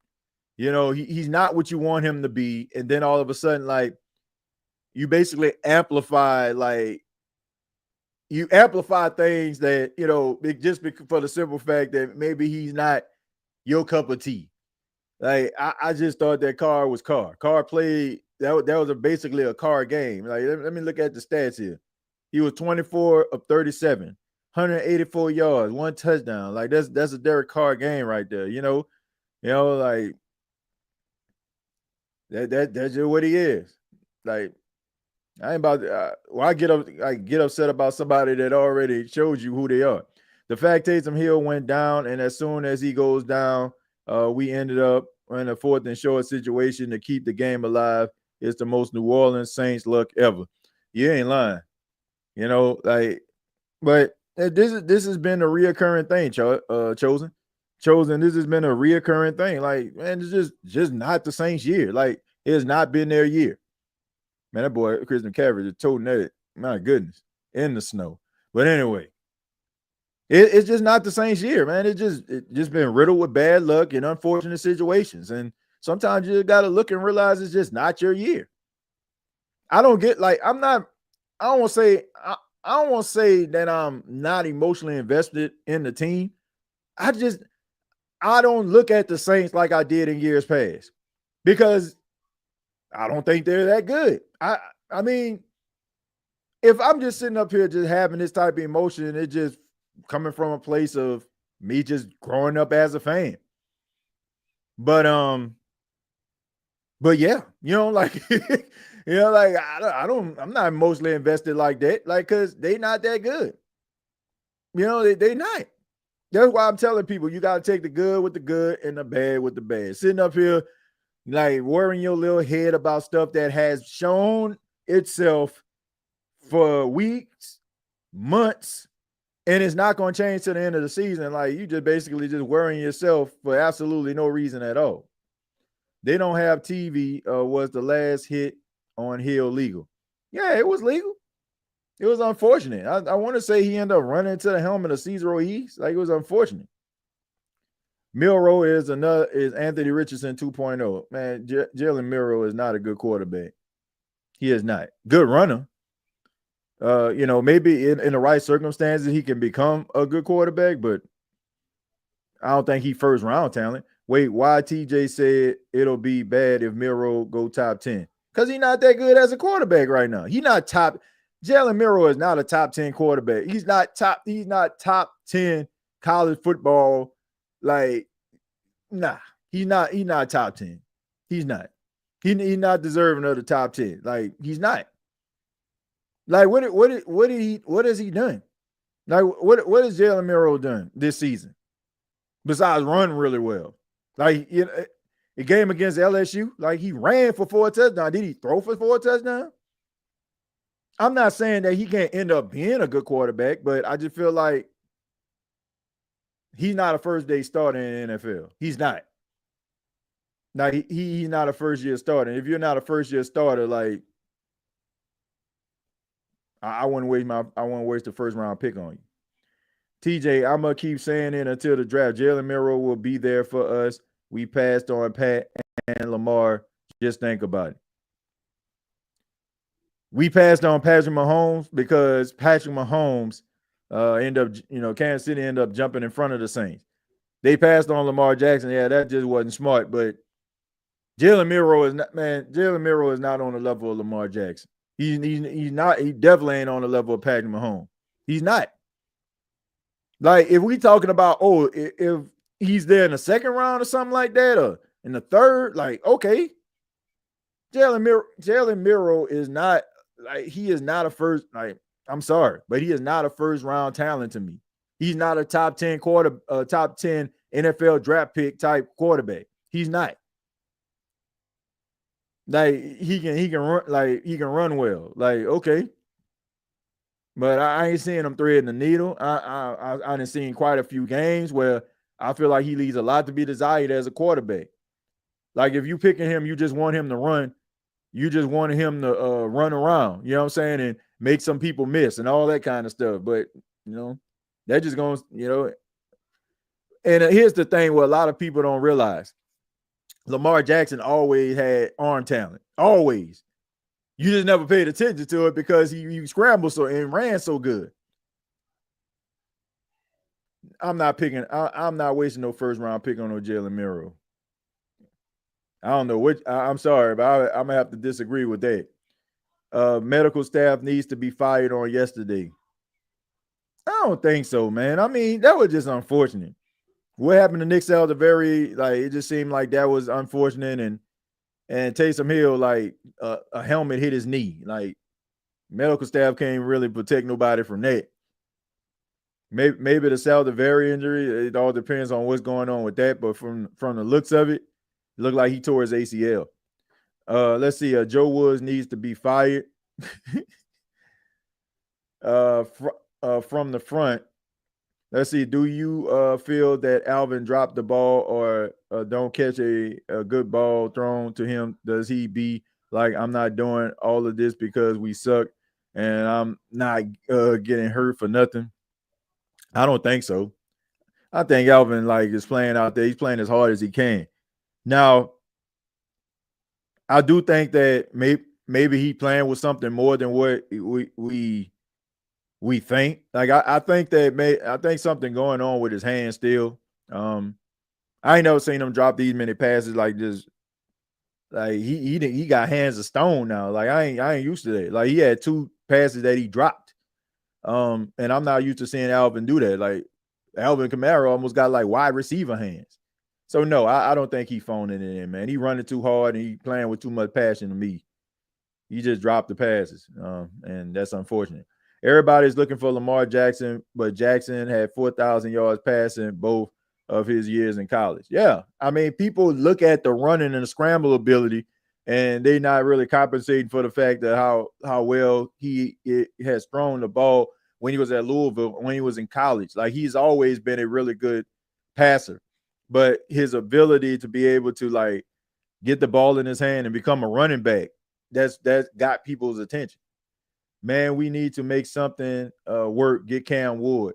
you know he's not what you want him to be, and then all of a sudden, like you basically amplify things that you know just for the simple fact that maybe he's not your cup of tea. Like I just thought that Carr was Carr. Carr played that was basically a Carr game. Like let me look at the stats here. He was 24 of 37, 184 yards, 1 touchdown. Like that's a Derek Carr game right there. You know, like that's just what he is. Like I ain't about to, I get upset about somebody that already showed you who they are. The fact Taysom Hill went down, and as soon as he goes down, we ended up in a 4th and short situation to keep the game alive. It's the most New Orleans Saints luck ever. You ain't lying. You know, like, but this has been a reoccurring thing, Chosen. This has been a reoccurring thing. Like, man, it's just not the Saints' year. Like, it has not been their year. Man, that boy Chris McCaffrey is toting that. My goodness, in the snow. But anyway, it's just not the Saints' year, man. It just been riddled with bad luck and unfortunate situations. And sometimes you got to look and realize it's just not your year. I don't get like I don't want to say that I'm not emotionally invested in the team. I don't look at the Saints like I did in years past because I don't think they're that good. I mean, if I'm just sitting up here just having this type of emotion, it just coming from a place of me just growing up as a fan. But yeah, you know, like you know, like I'm not emotionally invested like that, like because they not that good. You know, they not. That's why I'm telling people you got to take the good with the good and the bad with the bad. Sitting up here like worrying your little head about stuff that has shown itself for weeks, months, and it's not going to change to the end of the season. Like you just basically just worrying yourself for absolutely no reason at all. They don't have TV. Was the last hit on Hill legal? Yeah, it was legal. It was unfortunate. I want to say he ended up running into the helmet of Cesar East. Like it was unfortunate. Milroe is Anthony Richardson 2.0. Man, Jalen Milroe is not a good quarterback. He is not. Good runner. You know, maybe in the right circumstances he can become a good quarterback, but I don't think he first round talent. Wait, why TJ said it'll be bad if Milroe go top 10? Because he's not that good as a quarterback right now. He's not top. Jalen Milroe is not a top 10 quarterback. He's not top 10 college football. Like, nah, he's not top 10. He's not. He's not deserving of the top 10. Like, he's not. Like, what has he done? Like, what has Jalen Milroe done this season? Besides run really well. Like, you know, a game against LSU, like he ran for 4 touchdowns. Did he throw for 4 touchdowns? I'm not saying that he can't end up being a good quarterback, but I just feel like he's not a first-day starter in the NFL. He's not. Now, he's not a first-year starter. If you're not a first-year starter, like I wouldn't waste the first-round pick on you. TJ, I'm going to keep saying it until the draft. Jalen Milroe will be there for us. We passed on Pat and Lamar. Just think about it. We passed on Patrick Mahomes because Patrick Mahomes Kansas City ended up jumping in front of the Saints. They passed on Lamar Jackson. Yeah, that just wasn't smart. But Jalen Milroe is not on the level of Lamar Jackson. He's not. He definitely ain't on the level of Patrick Mahomes. He's not. Like, if we talking about, if he's there in the second round or something like that, or in the third, like, okay. Jalen Milroe is not like he is not a first. Like I'm sorry, but he is not a first round talent to me. He's not a top 10 top 10 NFL draft pick type quarterback. He's not. Like he can run, like he can run well. Like okay, but I ain't seeing him threading the needle. I done seen quite a few games where I feel like he leaves a lot to be desired as a quarterback. Like if you picking him, you just want him to run. You just want him to run around. You know what I'm saying, and make some people miss and all that kind of stuff. But they're just going. And here's the thing: what a lot of people don't realize. Lamar Jackson always had arm talent. Always. You just never paid attention to it because he scrambled so and ran so good. I'm not wasting no first round pick on no Jalen Miro. I don't know which. I'm sorry, but I'm gonna have to disagree with that. Medical staff needs to be fired on yesterday. I don't think so, man. I mean, that was just unfortunate. What happened to Nick Saldiveri? Like it just seemed like that was unfortunate, and Taysom Hill, like a helmet hit his knee. Like medical staff can't really protect nobody from that. Maybe the Saldiveri injury. It all depends on what's going on with that. But from the looks of it, looked like he tore his ACL. Let's see. Joe Woods needs to be fired. From the front. Let's see. Do you feel that Alvin dropped the ball or don't catch a good ball thrown to him? Does he be like, I'm not doing all of this because we suck and I'm not getting hurt for nothing? I don't think so. I think Alvin is playing out there. He's playing as hard as he can. Now, I do think that maybe he playing with something more than what we think. Like I think something going on with his hand still. I ain't never seen him drop these many passes like this. Like he got hands of stone now. Like I ain't used to that. Like he had 2 passes that he dropped. And I'm not used to seeing Alvin do that. Like Alvin Kamara almost got like wide receiver hands. So no, I don't think he phoning it in, man. He running too hard and he playing with too much passion to me. He just dropped the passes, and that's unfortunate. Everybody's looking for Lamar Jackson, but Jackson had 4,000 yards passing both of his years in college. Yeah, I mean, people look at the running and the scramble ability, and they're not really compensating for the fact that how well he has thrown the ball when he was at Louisville, when he was in college. Like he's always been a really good passer, but his ability to be able to like get the ball in his hand and become a running back, that's got people's attention. Man, we need to make something work. Get Cam Wood.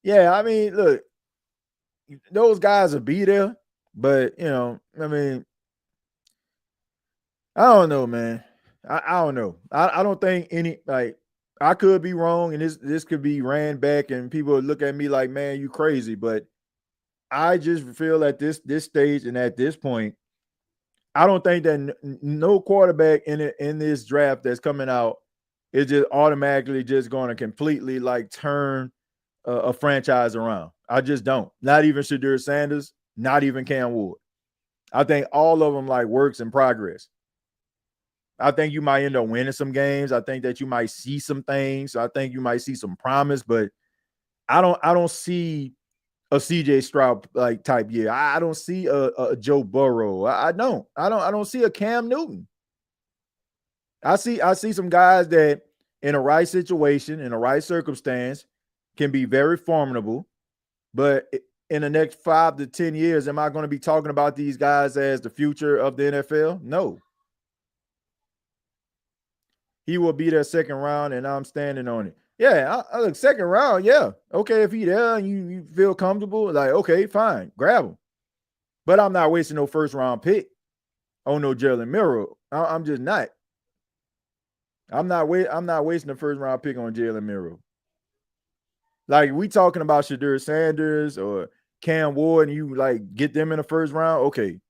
Yeah, I mean, look, those guys will be there, but I mean, I don't know, man. I don't know. I don't think I could be wrong, and this could be ran back, and people would look at me like, man, you crazy. But I just feel at this stage and at this point, I don't think that no quarterback in this draft that's coming out is just automatically just going to completely like turn a franchise around. I just don't. Not even Shadur Sanders, not even Cam Wood. I think all of them like works in progress. I think you might end up winning some games. I think that you might see some things. I think you might see some promise, but I don't see a CJ Stroud like type year. I don't see a Joe Burrow. I don't see a Cam Newton. I see some guys that in a right situation, in a right circumstance, can be very formidable. But in the next 5 to 10 years, am I going to be talking about these guys as the future of the NFL? No. He will be there second round, and I'm standing on it. Yeah, I look, second round, yeah. Okay, if he there and you feel comfortable, like, okay, fine, grab him. But I'm not wasting no first round pick on no Jalen Miro. I'm just not. I'm not wasting the first round pick on Jalen Miro. Like we talking about Shadur Sanders or Cam Ward, and you like get them in the first round. Okay,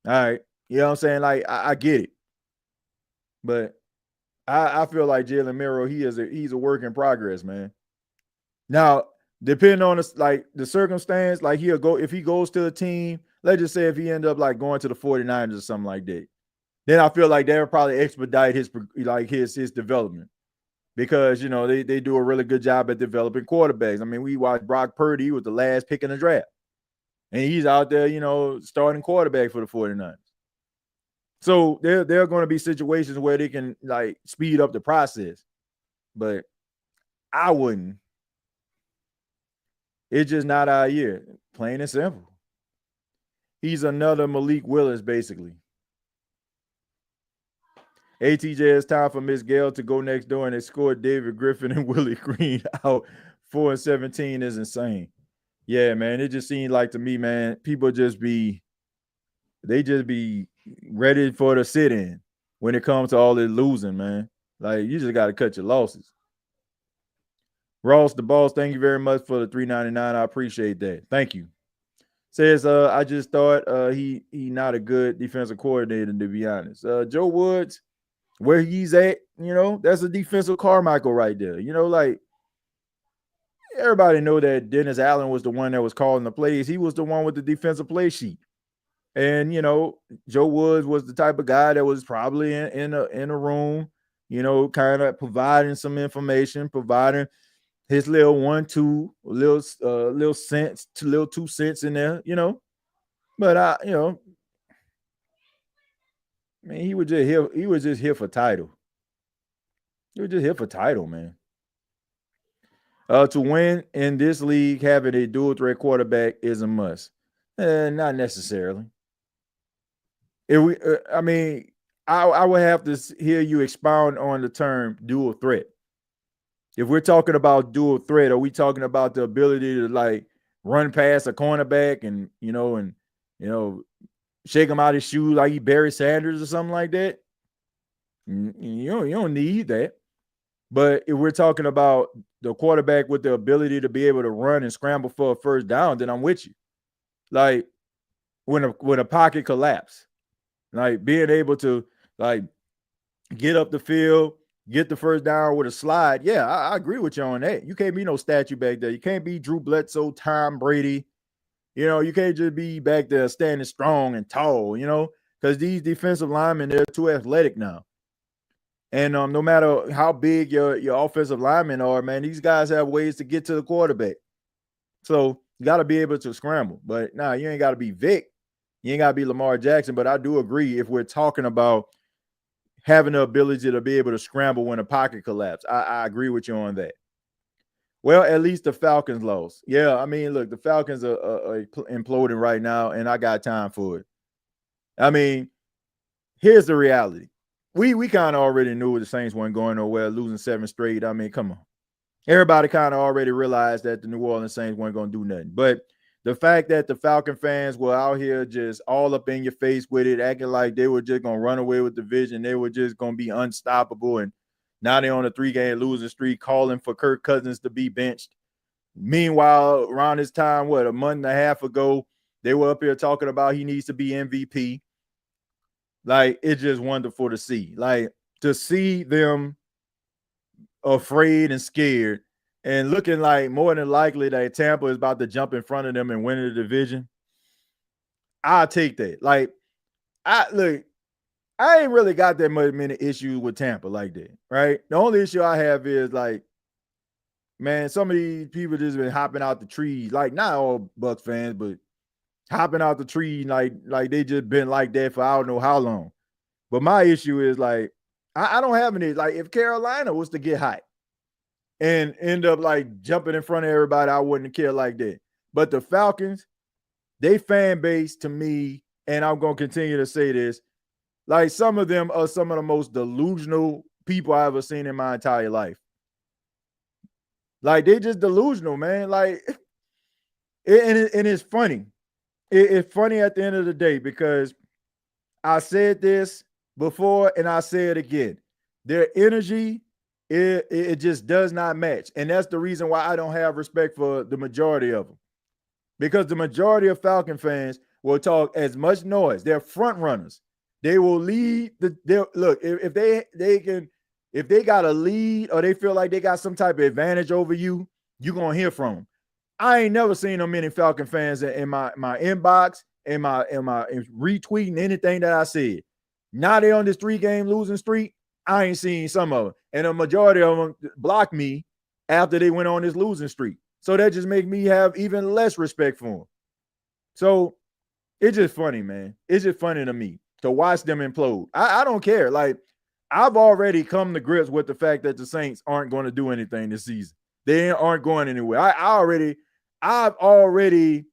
all right, you know what I'm saying? Like I get it, but I feel like Jalen Miro, he's a work in progress, man. Now, depending on the circumstance, like he'll go if he goes to a team. Let's just say if he end up like going to the 49ers or something like that. then I feel like they'll probably expedite his development because, you know, they do a really good job at developing quarterbacks. I mean, we watched Brock Purdy, he was the last pick in the draft. And he's out there, you know, starting quarterback for the 49ers. So there are going to be situations where they can, like, speed up the process. But I wouldn't. It's just not our year. Plain and simple. He's another Malik Willis, basically. ATJ, it's time for Miss Gale to go next door and escort David Griffin and Willie Green out. 4-17 is insane. Yeah, man. It just seems like to me, man, people just be ready for the sit-in when it comes to all this losing, man. Like, you just got to cut your losses. Ross the Boss, thank you very much for the $3.99. I appreciate that. Thank you. Says, I just thought he not a good defensive coordinator, to be honest. Joe Woods, where he's at, you know, that's a defensive Carmichael right there. You know, like, everybody know that Dennis Allen was the one that was calling the plays. He was the one with the defensive play sheet. And, you know, Joe Woods was the type of guy that was probably in a room, you know, kind of providing some information, providing his little 1-2, little cents, little 2 cents in there, you know. But you know, man, he was just here for title. He was just here for title, man. To win in this league, having a dual threat quarterback is a must. Not necessarily. I would have to hear you expound on the term dual threat. If we're talking about dual threat, are we talking about the ability to, like, run past a cornerback and shake him out his shoes like he Barry Sanders or something like that? You don't need that. But if we're talking about the quarterback with the ability to be able to run and scramble for a first down, then I'm with you. Like, when a pocket collapse, like, being able to, like, get up the field, get the first down with a slide. Yeah, I agree with you on that. You can't be no statue back there. You can't be Drew Bledsoe, Tom Brady. You know, you can't just be back there standing strong and tall, you know, because these defensive linemen, they're too athletic now. And no matter how big your offensive linemen are, man, these guys have ways to get to the quarterback. So you got to be able to scramble. But nah, you ain't got to be Vic. You ain't got to be Lamar Jackson. But I do agree, if we're talking about having the ability to be able to scramble when a pocket collapse, I agree with you on that. Well, at least the Falcons lost. Yeah, I mean, look, the Falcons are imploding right now, and I got time for it. I mean, here's the reality. We kind of already knew the Saints weren't going nowhere, losing 7 straight. I mean, come on. Everybody kind of already realized that the New Orleans Saints weren't going to do nothing. But the fact that the Falcon fans were out here just all up in your face with it, acting like they were just going to run away with the division, they were just going to be unstoppable, and now they're on a 3-game losing streak, calling for Kirk Cousins to be benched. Meanwhile, around this time, a month and a half ago, they were up here talking about he needs to be MVP. Like, it's just wonderful to see. Like, to see them afraid and scared and looking like more than likely that Tampa is about to jump in front of them and win the division. I'll take that. Like, I ain't really got that many issues with Tampa like that, right? The only issue I have is, like, man, some of these people just been hopping out the trees, like, not all Bucs fans, but hopping out the tree like they just been like that for I don't know how long. But my issue is, like, I don't have any, like, if Carolina was to get hot and end up, like, jumping in front of everybody, I wouldn't care like that. But the Falcons, they fan base, to me, and I'm going to continue to say this, like, some of them are some of the most delusional people I've ever seen in my entire life. Like, they just delusional, man. Like, and it's funny. It's funny at the end of the day, because I said this before and I say it again. Their energy, it just does not match. And that's the reason why I don't have respect for the majority of them. Because the majority of Falcon fans will talk as much noise. They're front runners. They will lead look, if they got a lead or they feel like they got some type of advantage over you, you're gonna hear from them. I ain't never seen them many Falcon fans in my inbox, in my retweeting anything that I said. Now they on this 3-game losing streak. I ain't seen some of them. And a majority of them blocked me after they went on this losing streak. So that just make me have even less respect for them. So it's just funny, man. It's just funny to me to watch them implode. I don't care. Like, I've already come to grips with the fact that the Saints aren't going to do anything this season. They aren't going anywhere. I've already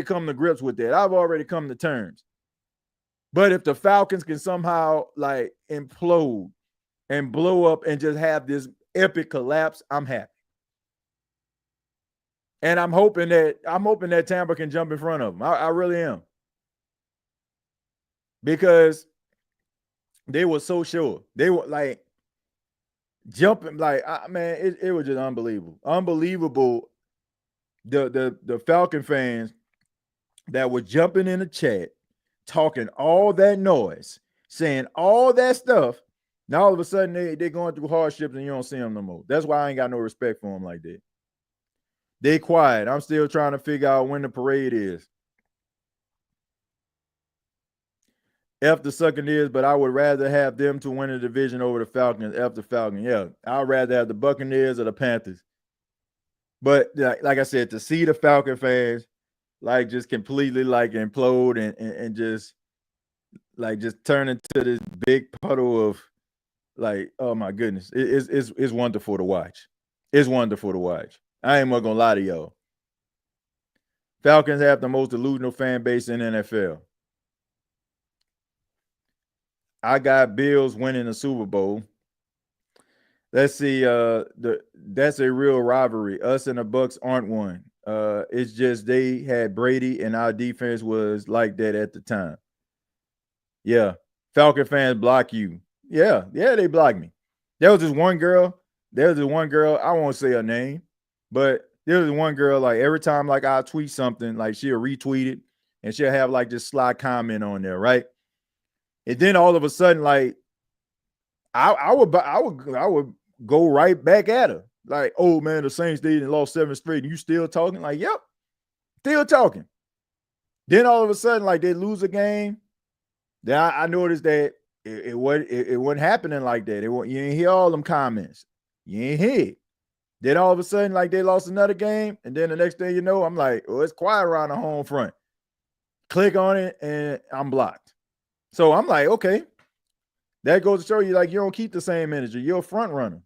come to grips with that. I've already come to terms. But if the Falcons can somehow like implode and blow up and just have this epic collapse, I'm happy. And I'm hoping that Tampa can jump in front of them. I really am. Because they were so sure. They were like jumping, like, man, it was just unbelievable. Unbelievable. The Falcon fans that were jumping in the chat, talking all that noise, saying all that stuff. Now all of a sudden they're going through hardships and you don't see them no more. That's why I ain't got no respect for them like that. They quiet. I'm still trying to figure out when the parade is. F the Buccaneers, but I would rather have them to win the division over the Falcons. F the Falcons. Yeah, I'd rather have the Buccaneers or the Panthers. But like I said, to see the Falcon fans like just completely like implode and just like just turn into this big puddle of like, oh my goodness, it's wonderful to watch. It's wonderful to watch. I ain't gonna lie to y'all. Falcons have the most delusional fan base in the NFL. I got Bills winning the Super Bowl. Let's see. That's a real rivalry. Us and the Bucks aren't one. It's just they had Brady and our defense was like that at the time. Yeah. Falcon fans block you. Yeah, they blocked me. There was this one girl. I won't say her name, but there was one girl, like every time like I tweet something, like she'll retweet it and she'll have like this sly comment on there, right? And then all of a sudden, like I would go right back at her. Like, oh man, the Saints didn't lost 7 straight and you still talking? Like, yep, still talking. Then all of a sudden, like they lose a game. Then I noticed that it wasn't happening like that. You ain't hear all them comments. You ain't hear it. Then all of a sudden, like they lost another game, and then the next thing you know, I'm like, oh, it's quiet around the home front. Click on it, and I'm blocked. So I'm like, okay, that goes to show you, like, you don't keep the same energy. You're a front runner.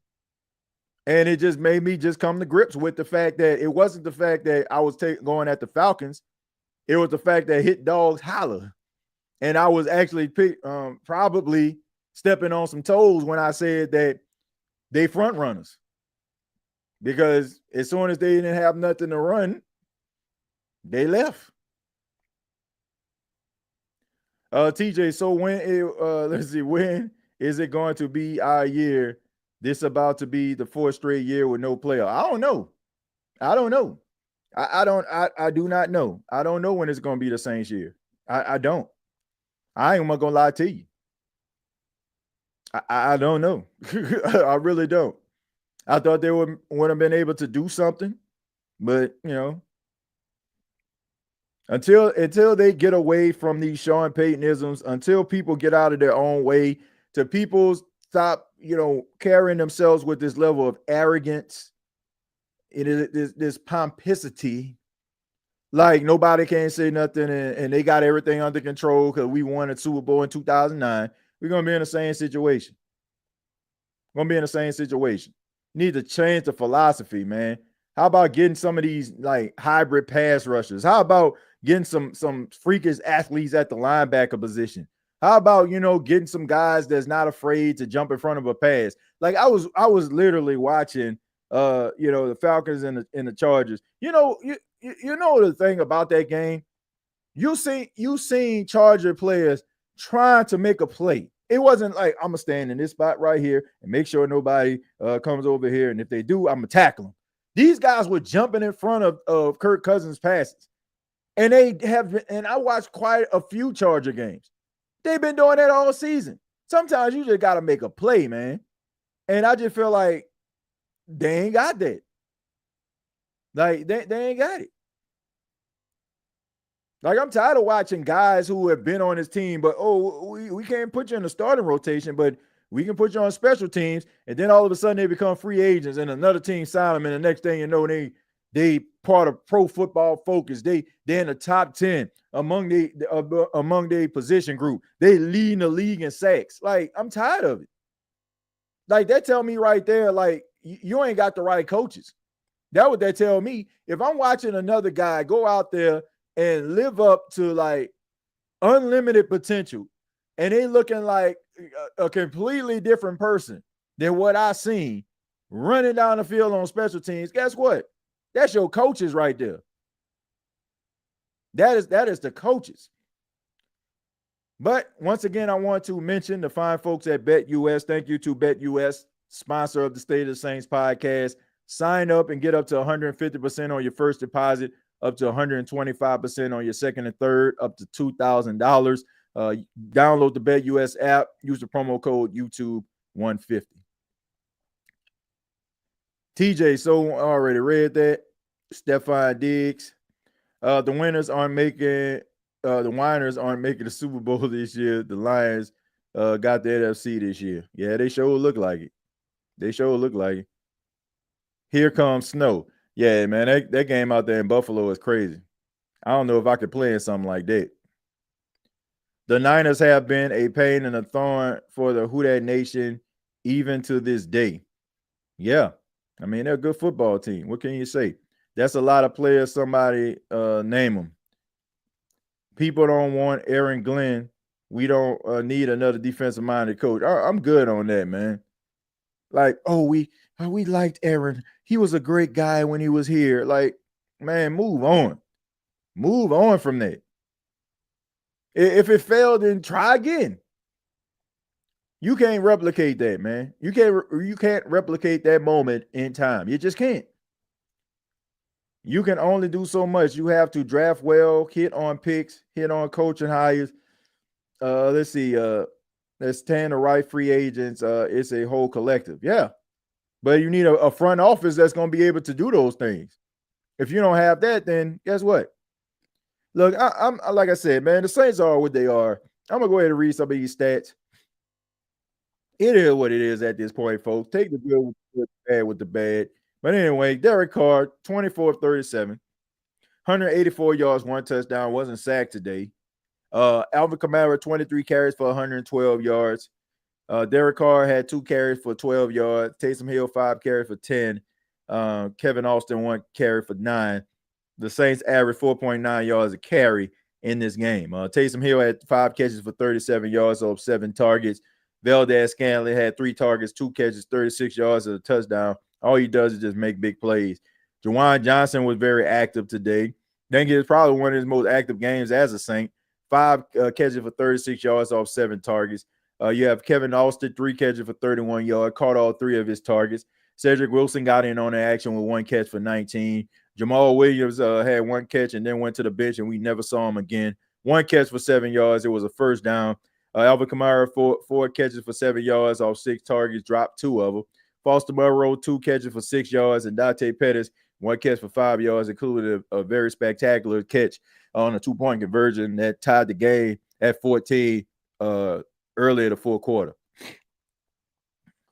And it just made me just come to grips with the fact that it wasn't the fact that I was going at the Falcons. It was the fact that hit dogs holler. And I was actually probably stepping on some toes when I said that they front runners. Because as soon as they didn't have nothing to run, they left. TJ, so when is it going to be our year? This about to be the 4th straight year with no playoff. I don't know. I do not know. I don't know when it's going to be the Saints year. I don't. I ain't gonna lie to you. I don't know. I really don't. I thought they would have been able to do something, but you know, until they get away from these Sean Paytonisms, until people get out of their own way, to people stop, carrying themselves with this level of arrogance, this pomposity, like nobody can say nothing and they got everything under control because we won a Super Bowl in 2009. We're gonna be in the same situation. Need to change the philosophy, man. How about getting some of these like hybrid pass rushers? How about getting some freakish athletes at the linebacker position? How about, getting some guys that's not afraid to jump in front of a pass? Like I was literally watching the Falcons and the Chargers. You know the thing about that game? You seen Charger players trying to make a play. It wasn't like, I'm gonna stand in this spot right here and make sure nobody comes over here. And if they do, I'm gonna tackle them. These guys were jumping in front of Kirk Cousins' passes. And I watched quite a few Charger games. They've been doing that all season. Sometimes you just gotta make a play, man. And I just feel like they ain't got that. Like they ain't got it. Like, I'm tired of watching guys who have been on his team, but we can't put you in the starting rotation, but we can put you on special teams, and then all of a sudden they become free agents, and another team sign them, and the next thing you know, they part of Pro Football Focus. They're in the top 10 among the position group. They lead the league in sacks. Like, I'm tired of it. Like, that tell me right there, like, you ain't got the right coaches. That what they tell me. If I'm watching another guy go out there and live up to like unlimited potential, and they looking like a completely different person than what I seen running down the field on special teams, guess what? That's your coaches right there. That is the coaches. But once again, I want to mention the fine folks at BETUS. Thank you to BETUS, sponsor of the State of the Saints podcast. Sign up and get up to 150% on your first deposit, up to 125% on your second and third, up to $2,000. Download the BETUS app. Use the promo code YouTube150. TJ, so already read that. Stephon Diggs. The Whiners aren't making the Super Bowl this year. The Lions got the NFC this year. Yeah, they sure look like it. Here comes snow. Yeah, man, that game out there in Buffalo is crazy. I don't know if I could play in something like that. The Niners have been a pain and a thorn for the Who Dat Nation even to this day. Yeah, I mean, they're a good football team. What can you say? That's a lot of players. Somebody name them. People don't want Aaron Glenn. We don't need another defensive-minded coach. I'm good on that, man. Like, we liked Aaron. He was a great guy when he was here. Like, man, move on. Move on from that. If it failed, then try again. You can't replicate that, man. You can't replicate that moment in time. You just can't. You can only do so much. You have to draft well, hit on picks, hit on coaching hires. Let's see. Let's 10 the right free agents. It's a whole collective. Yeah. But you need a front office that's going to be able to do those things. If you don't have that, then guess what? Look, I'm like I said, man, the Saints are what they are. I'm going to go ahead and read some of these stats. It is what it is at this point, folks. Take the good with the bad with the bad. But anyway, Derek Carr, 24 of 37, 184 yards, 1 touchdown, wasn't sacked today. Alvin Kamara, 23 carries for 112 yards. Derek Carr had 2 carries for 12 yards. Taysom Hill, 5 carries for 10. Kevin Austin, 1 carry for 9. The Saints averaged 4.9 yards a carry in this game. Taysom Hill had 5 catches for 37 yards off 7 targets. Valdez-Scantling had 3 targets, 2 catches, 36 yards, and a touchdown. All he does is just make big plays. Juwan Johnson was very active today. I think it's probably one of his most active games as a Saint. 5 catches for 36 yards off 7 targets. You have Kevin Austin, 3 catches for 31 yards, caught all 3 of his targets. Cedric Wilson got in on the action with 1 catch for 19. Jamal Williams had 1 catch and then went to the bench, and we never saw him again. 1 catch for 7 yards. It was a first down. Alvin Kamara, 4 catches for 7 yards off 6 targets, dropped 2 of them. Foster Moreau, 2 catches for 6 yards, and Dante Pettis, 1 catch for 5 yards, included a very spectacular catch on a 2-point conversion that tied the game at 14 early in the fourth quarter.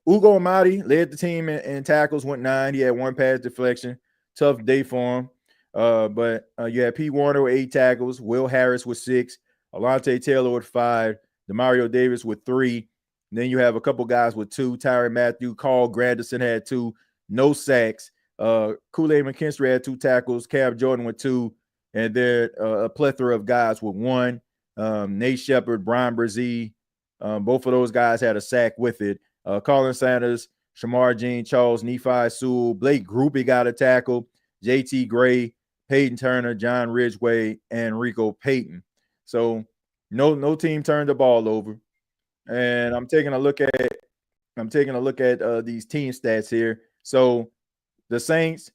Ugo Amadi led the team in tackles, went 9. He had 1 pass deflection. Tough day for him. But you had Pete Warner with 8 tackles, Will Harris with 6, Alontae Taylor with 5, Demario Davis with 3. And then you have a couple guys with 2. Tyrann Mathieu, Carl Granderson had 2, no sacks. Kool-Aid McKinstry had 2 tackles, Cam Jordan with 2, and then a plethora of guys with 1. Nate Shepard, Brian Brzee, both of those guys had a sack with it. Colin Sanders, Shamar Jean Charles, Nephi Sewell, Blake Groupie got a tackle, JT Gray, Peyton Turner, John Ridgway, and Rico Payton. So no team turned the ball over. And I'm taking a look at these team stats here. So the Saints,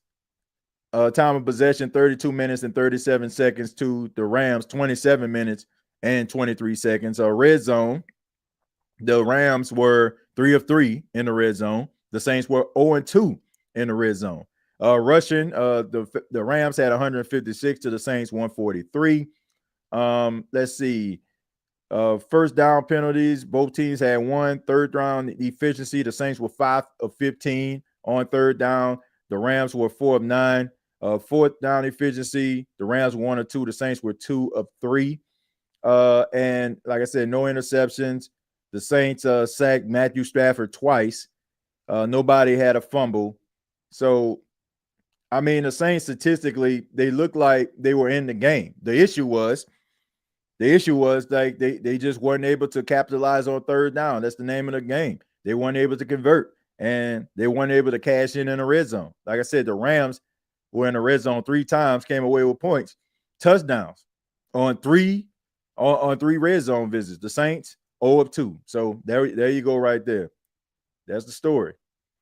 time of possession 32 minutes and 37 seconds to the Rams 27 minutes and 23 seconds. Red zone, the Rams were 3 of 3 in the red zone. The Saints were 0-2 in the red zone. Rushing, the Rams had 156 to the Saints 143. Let's see. First down penalties, both teams had one. Third down efficiency, the Saints were 5 of 15 on third down. The Rams were 4 of 9. Fourth down efficiency, the Rams were 1 of 2. The Saints were 2 of 3. And like I said, no interceptions. The Saints sacked Matthew Stafford twice. Nobody had a fumble. So, I mean, the Saints statistically, they looked like they were in the game. The issue was like they just weren't able to capitalize on third down. That's the name of the game. They weren't able to convert, and they weren't able to cash in the red zone. Like I said, the Rams were in the red zone 3 times, came away with points, touchdowns on three red zone visits. The Saints 0 of 2. So there you go right there. That's the story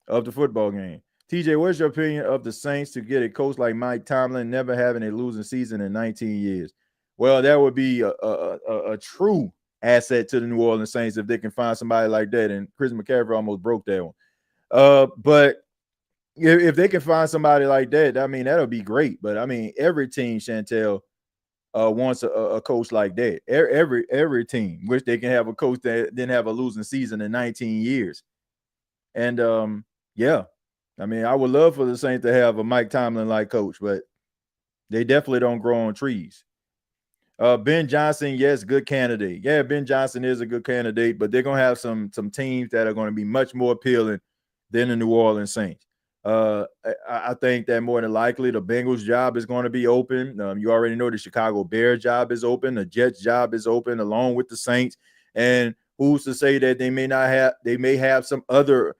of the football game. TJ, what's your opinion of the Saints to get a coach like Mike Tomlin, never having a losing season in 19 years? Well, that would be a true asset to the New Orleans Saints if they can find somebody like that. And Chris McCaffrey almost broke that one. But if they can find somebody like that, I mean, that'll be great. But I mean, every team, Chantel, wants a coach like that. Every team, wish they can have a coach that didn't have a losing season in 19 years. And yeah, I mean, I would love for the Saints to have a Mike Tomlin like coach, but they definitely don't grow on trees. Ben Johnson, yes, good candidate. Yeah, Ben Johnson is a good candidate, but they're gonna have some teams that are going to be much more appealing than the New Orleans Saints. I think that more than likely the Bengals job is going to be open. You already know the Chicago Bears job is open, the Jets job is open, along with the Saints. And who's to say that they may have some other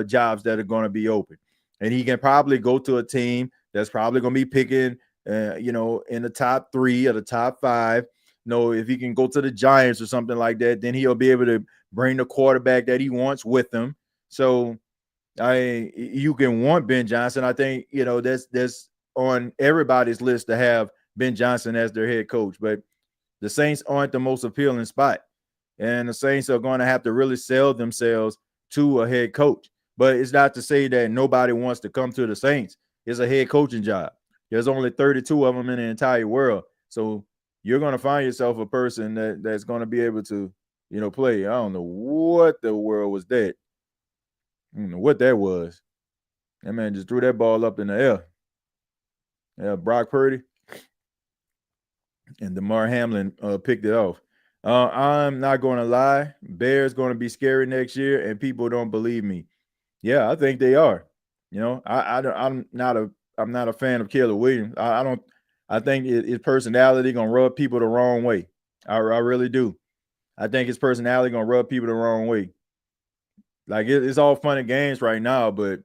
jobs that are going to be open? And he can probably go to a team that's probably going to be picking. In the top 3 or the top 5. If he can go to the Giants or something like that, then he'll be able to bring the quarterback that he wants with him. So you can want Ben Johnson. I think, that's on everybody's list to have Ben Johnson as their head coach, but the Saints aren't the most appealing spot. And the Saints are going to have to really sell themselves to a head coach. But it's not to say that nobody wants to come to the Saints. It's a head coaching job. There's only 32 of them in the entire world. So you're going to find yourself a person that's going to be able to, play. I don't know what the world was that. I don't know what that was. That man just threw that ball up in the air. Yeah, Brock Purdy and DeMar Hamlin picked it off. I'm not going to lie. Bears going to be scary next year, and people don't believe me. Yeah, I think they are. I'm not a fan of Caleb Williams. I think his personality gonna rub people the wrong way. I really do. I think his personality gonna rub people the wrong way. Like it's all fun and games right now, but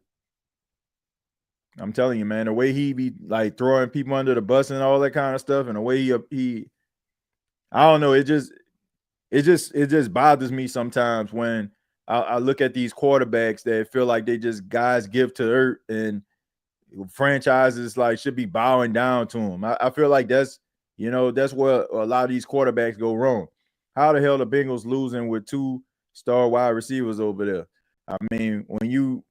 I'm telling you, man, the way he be like throwing people under the bus and all that kind of stuff, and the way he I don't know, it just bothers me sometimes when I look at these quarterbacks that feel like they just guys give to earth and franchises like should be bowing down to him. I feel like that's where a lot of these quarterbacks go wrong. How the hell the Bengals losing with 2 star wide receivers over there? I mean, when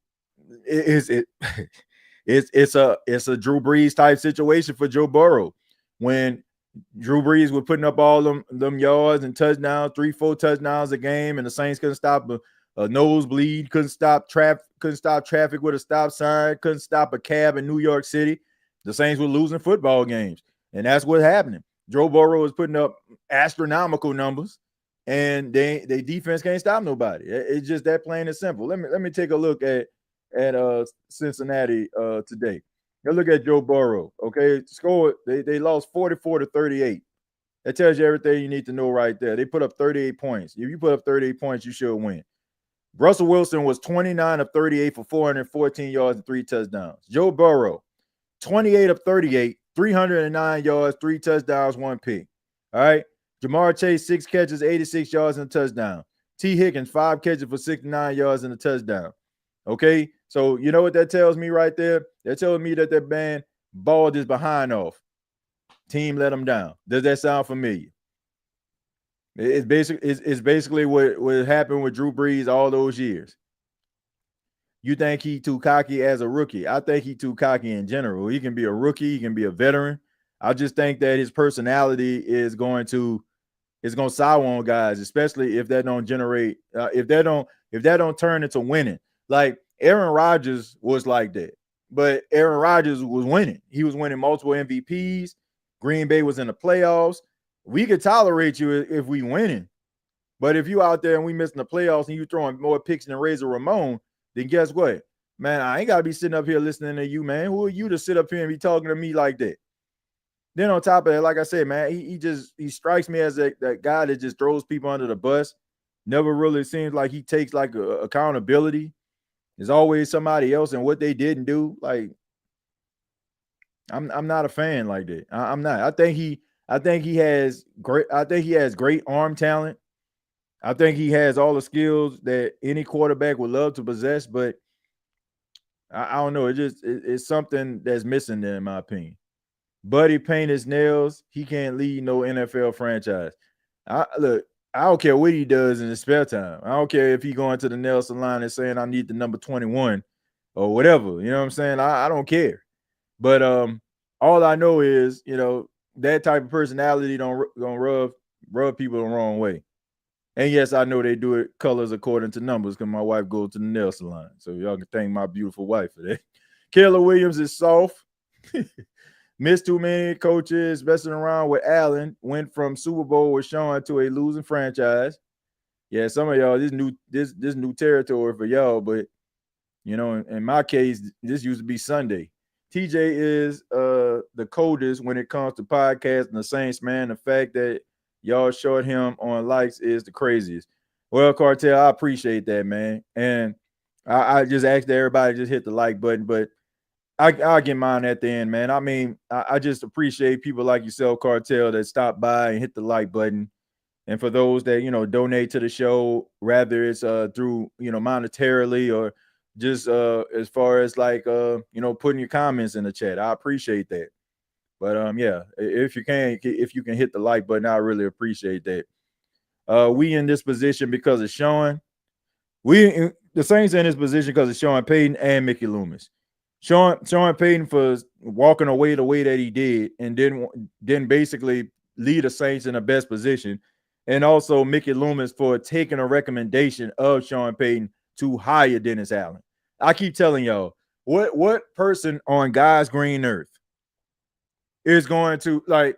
it's a Drew Brees type situation for Joe Burrow. When Drew Brees was putting up all them yards and touchdowns, 3-4 touchdowns a game, and the Saints couldn't stop a nosebleed, couldn't stop traffic with a stop sign, couldn't stop a cab in New York City. The Saints were losing football games, and that's what's happening. Joe Burrow is putting up astronomical numbers, and they defense can't stop nobody. It's just that plain and simple. Let me take a look at Cincinnati today. Let's look at Joe Burrow. Okay, score. They lost 44-38. That tells you everything you need to know right there. They put up 38 points. If you put up 38 points, you should win. Russell Wilson was 29 of 38 for 414 yards and 3 touchdowns. Joe Burrow, 28 of 38, 309 yards, 3 touchdowns, 1 pick. All right. Jamar Chase, 6 catches, 86 yards and a touchdown. T. Higgins, 5 catches for 69 yards and a touchdown. Okay. So you know what that tells me right there? That tells me that man balled his behind off. Team let him down. Does that sound familiar? It's basically what happened with Drew Brees all those years. You think he too cocky as a rookie? I think he too cocky in general. He can be a rookie. He can be a veteran. I just think that his personality is going to sour on guys, especially if that don't generate if that don't turn into winning. Like Aaron Rodgers was like that, but Aaron Rodgers was winning. He was winning multiple MVPs. Green Bay was in the playoffs. We could tolerate you if we winning, but if you out there and we missing the playoffs and you throwing more picks than Razor Ramon, then guess what, man? I ain't gotta be sitting up here listening to you, man. Who are you to sit up here and be talking to me like that? Then on top of it, like I said, man, he strikes me as that guy that just throws people under the bus. Never really seems like he takes like accountability. There's always somebody else and what they didn't do. Like, I'm not a fan like that. I'm not. I think he has great arm talent. I think he has all the skills that any quarterback would love to possess, but I don't know. It's something that's missing there, in my opinion. Buddy paint his nails. He can't lead no NFL franchise. I don't care what he does in his spare time. I don't care if he going to the nail salon and saying I need the number 21 or whatever. You know what I'm saying? I don't care. But all I know is, that type of personality don't rub people the wrong way. And yes, I know they do it colors according to numbers because my wife goes to the nail salon. So y'all can thank my beautiful wife for that. Kayla Williams is soft. Missed too many coaches, messing around with Allen. Went from Super Bowl with Sean to a losing franchise. Yeah, some of y'all, this new territory for y'all, but in my case, this used to be Sunday. TJ is the coldest when it comes to podcasting the Saints, man. The fact that y'all short him on likes is the craziest. Well, Cartel, I appreciate that, man. And I just asked everybody just hit the like button, but I'll get mine at the end, man. I mean, I just appreciate people like yourself, Cartel, that stop by and hit the like button. And for those that, donate to the show, rather it's through, monetarily or just as far as like, putting your comments in the chat. I appreciate that. But yeah, if you can hit the like button, I really appreciate that. We in this position because of Sean. The Saints in this position because of Sean Payton and Mickey Loomis. Sean Payton for walking away the way that he did and didn't basically lead the Saints in the best position. And also Mickey Loomis for taking a recommendation of Sean Payton to hire Dennis Allen. I keep telling y'all, what person on God's green earth is going to, like,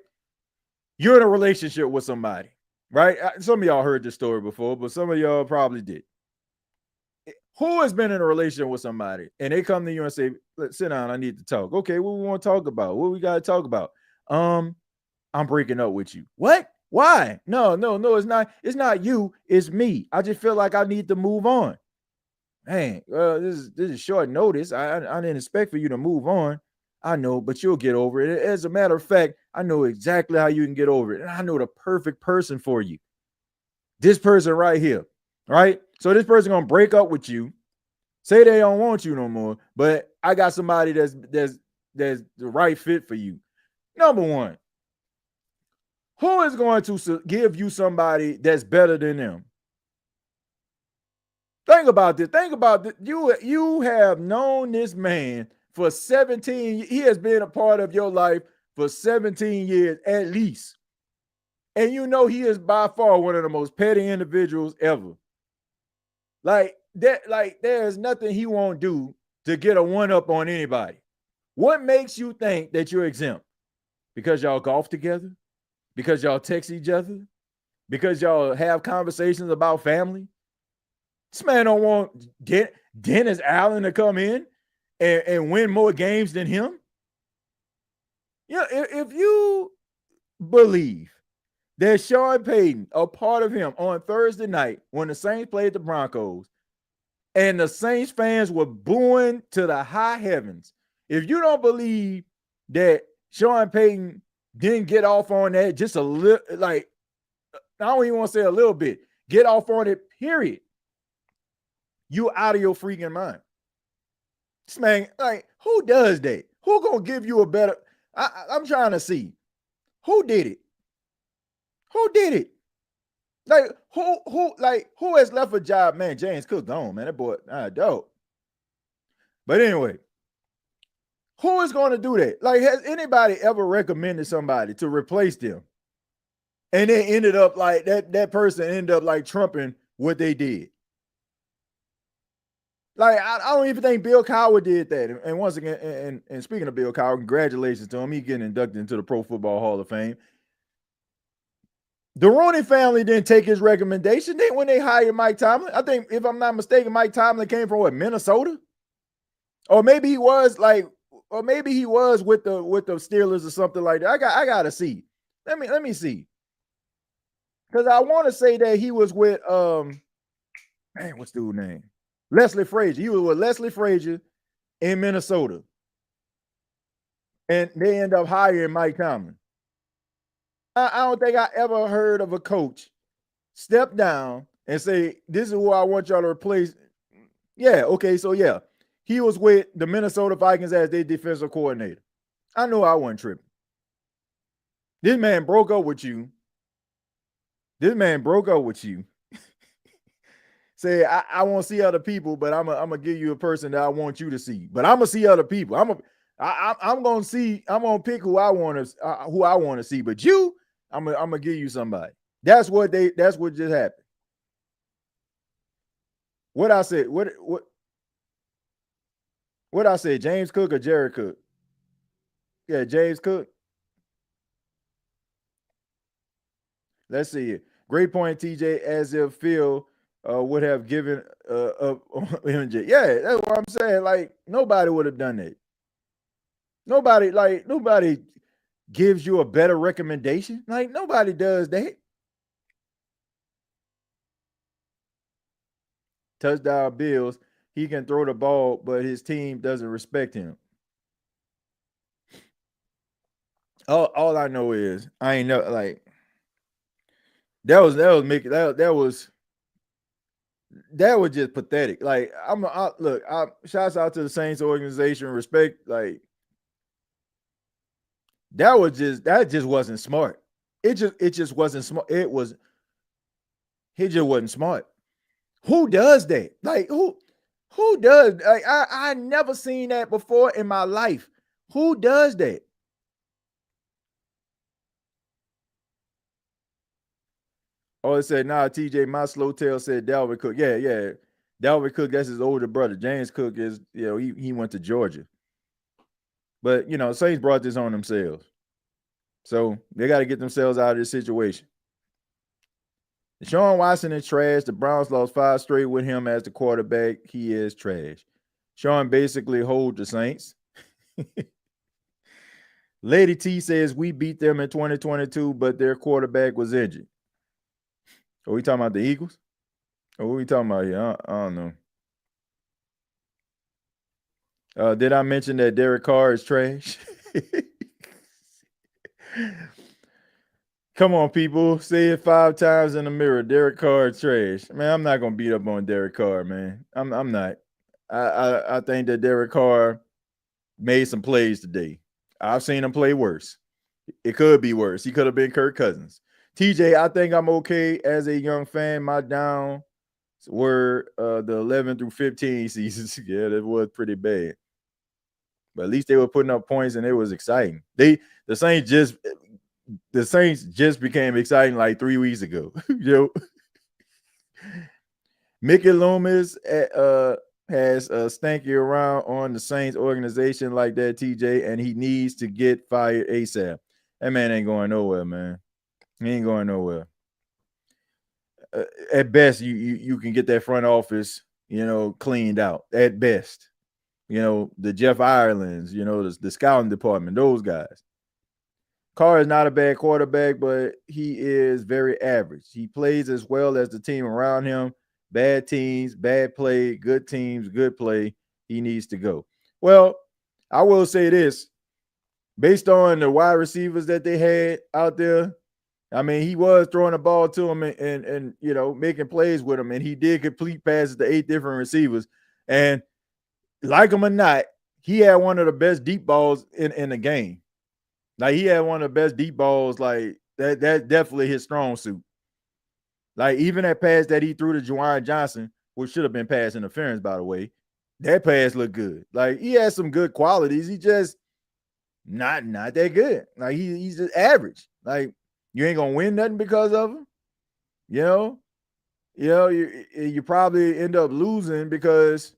you're in a relationship with somebody, right? Some of y'all heard this story before, but some of y'all probably did. Who has been in a relationship with somebody and they come to you and say, "Let's sit down, I need to talk." Okay, what we want to talk about? What we got to talk about? I'm breaking up with you. What? Why? No, it's not you, it's me. I just feel like I need to move on. Man, this is short notice. I didn't expect for you to move on. I know, but you'll get over it. As a matter of fact, I know exactly how you can get over it. And I know the perfect person for you. This person right here. Right? So this person gonna break up with you, say they don't want you no more, but I got somebody that's the right fit for you. Number one, who is going to give you somebody that's better than them? Think about this. You have known this man for 17. He has been a part of your life for 17 years at least. And he is by far one of the most petty individuals ever. Like there's nothing he won't do to get a one-up on anybody. What makes you think that you're exempt? Because y'all golf together? Because y'all text each other? Because y'all have conversations about family? This man don't want Dennis Allen to come in and win more games than him. If you believe that Sean Payton, a part of him on Thursday night when the Saints played the Broncos, and the Saints fans were booing to the high heavens. If you don't believe that Sean Payton didn't get off on that just a little, like, I don't even want to say a little bit, get off on it, period, you out of your freaking mind. This man, like, who does that? Who gonna give you a better? I'm trying to see. Who did it? Who did it? Like, who has left a job? Man, James Cook gone, man. That boy, dope. But anyway, Who is going to do that? Like, has anybody ever recommended somebody to replace them? And they ended up like that person ended up like trumping what they did. Like, I don't even think Bill Cowher did that. And once again, and speaking of Bill Cowher, congratulations to him. He getting inducted into the Pro Football Hall of Fame. The Rooney family didn't take his recommendation. When they hired Mike Tomlin, I think, if I'm not mistaken, Mike Tomlin came from Minnesota? Or maybe he was with the Steelers or something like that. I gotta see. Let me see. Because I want to say that he was with what's the dude's name? Leslie Frazier. He was with Leslie Frazier in Minnesota. And they end up hiring Mike Tomlin. I don't think I ever heard of a coach step down and say, this is who I want y'all to replace. Yeah, okay, so yeah. He was with the Minnesota Vikings as their defensive coordinator. I know I wasn't tripping. This man broke up with you. Say, I won't see other people, but I'm gonna give you a person that I want you to see. But I'm gonna see other people. I'm gonna pick who I want to see. But you, I'm gonna give you somebody. That's what just happened. What I said, what I said, James Cook or Jared Cook? Yeah, James Cook. Let's see it. Great point, TJ, as if Phil would have given up on MJ. Yeah, that's what I'm saying. Like, nobody would have done that. Nobody gives you a better recommendation. Like, nobody does that. Touchdown Bills. He can throw the ball, but his team doesn't respect him. All I know is I ain't know, like, that was just pathetic. Like, shouts out to the Saints organization, respect. Like, that just wasn't smart. It just wasn't smart. It just wasn't smart. Who does that? Like, who does? Like, I never seen that before in my life. Who does that? Oh, it said, nah, TJ, my slow tail said Dalvin Cook. Yeah. Dalvin Cook, that's his older brother. James Cook is, he went to Georgia. But, Saints brought this on themselves. So they got to get themselves out of this situation. Deshaun Watson is trash. The Browns lost 5 straight with him as the quarterback. He is trash. Sean basically holds the Saints. Lady T says we beat them in 2022, but their quarterback was injured. Are we talking about the Eagles? Or what are we talking about here? I don't know. Did I mention that Derek Carr is trash? Come on, people. Say it 5 times in the mirror. Derek Carr is trash. Man, I'm not going to beat up on Derek Carr, man. I'm not. I think that Derek Carr made some plays today. I've seen him play worse. It could be worse. He could have been Kirk Cousins. TJ, I think I'm okay as a young fan. My downs were the 11 through 15 seasons. Yeah, that was pretty bad. But at least they were putting up points and it was exciting. The Saints just became exciting like 3 weeks ago. Mickey Loomis has stanky around on the Saints organization like that, TJ, and he needs to get fired ASAP. That man ain't going nowhere, man. He ain't going nowhere. At best, you can get that front office, cleaned out. At best, the Jeff Irelands, the scouting department, those guys. Carr is not a bad quarterback, but he is very average. He plays as well as the team around him. Bad teams, bad play. Good teams, good play. He needs to go. Well, I will say this. Based on the wide receivers that they had out there, I mean, he was throwing the ball to him and making plays with him, and he did complete passes to 8 different receivers. And like him or not, he had one of the best deep balls in the game. Like, he had one of the best deep balls. Like, that's definitely his strong suit. Like, even that pass that he threw to Juwan Johnson, which should have been pass interference, by the way, That pass looked good. Like he has some good qualities. He just not that good. Like he's just average. Like you ain't gonna win nothing because of him. You probably end up losing because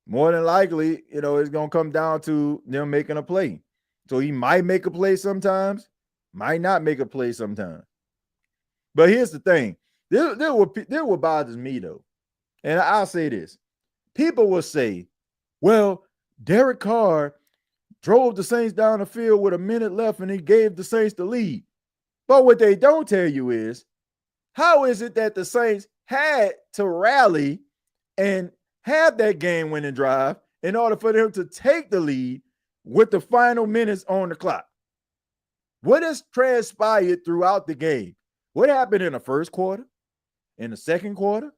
more than likely, it's gonna come down to them making a play. So he might make a play sometimes, might not make a play sometimes. But here's the thing: this what bothers me though, and I'll say this: people will say, "Well, Derek Carr drove the Saints down the field with a minute left, and he gave the Saints the lead." But what they don't tell you is, how is it that the Saints had to rally and have that game-winning drive in order for them to take the lead with the final minutes on the clock? What has transpired throughout the game? What happened in the first quarter, in the second quarter,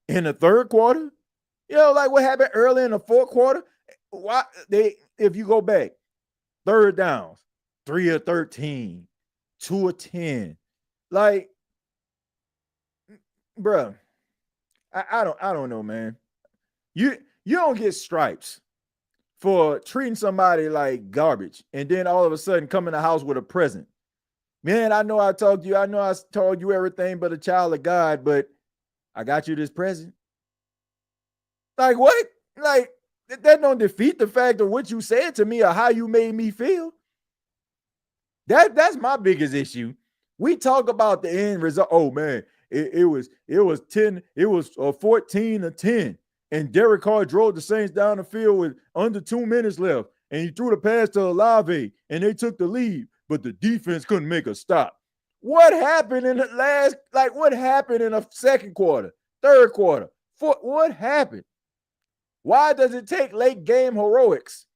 in the third quarter? Like what happened early in the fourth quarter? If you go back, third downs, 3 of 13, 2 of 10. Like, bro, I don't know, man. You don't get stripes for treating somebody like garbage and then all of a sudden come in the house with a present. Man, I know I told you everything but a child of God, but I got you this present. Like what? Like that don't defeat the fact of what you said to me or how you made me feel. That's my biggest issue. We talk about the end result. Oh man, it was 10, it was 14-10. And Derek Carr drove the Saints down the field with under 2 minutes left. And he threw the pass to Olave and they took the lead, but the defense couldn't make a stop. What happened in the what happened in the second quarter, third quarter, fourth? What happened? Why does it take late game heroics?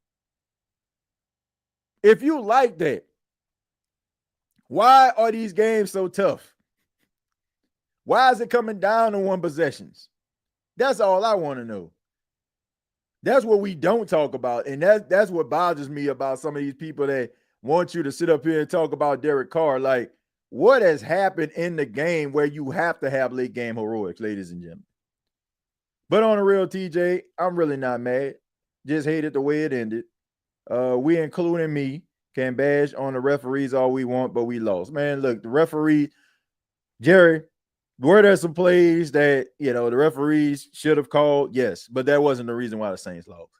If you like that, why are these games so tough? Why is it coming down to one possessions? That's all I want to know. That's what we don't talk about. And that's what bothers me about some of these people that want you to sit up here and talk about Derek Carr. Like, what has happened in the game where you have to have late game heroics, ladies and gentlemen? But on the real, TJ, I'm really not mad. Just hated the way it ended. We, including me, can bash on the referees all we want, but we lost. Man, look, the referee, Jerry, were there some plays that, the referees should have called? Yes, but that wasn't the reason why the Saints lost.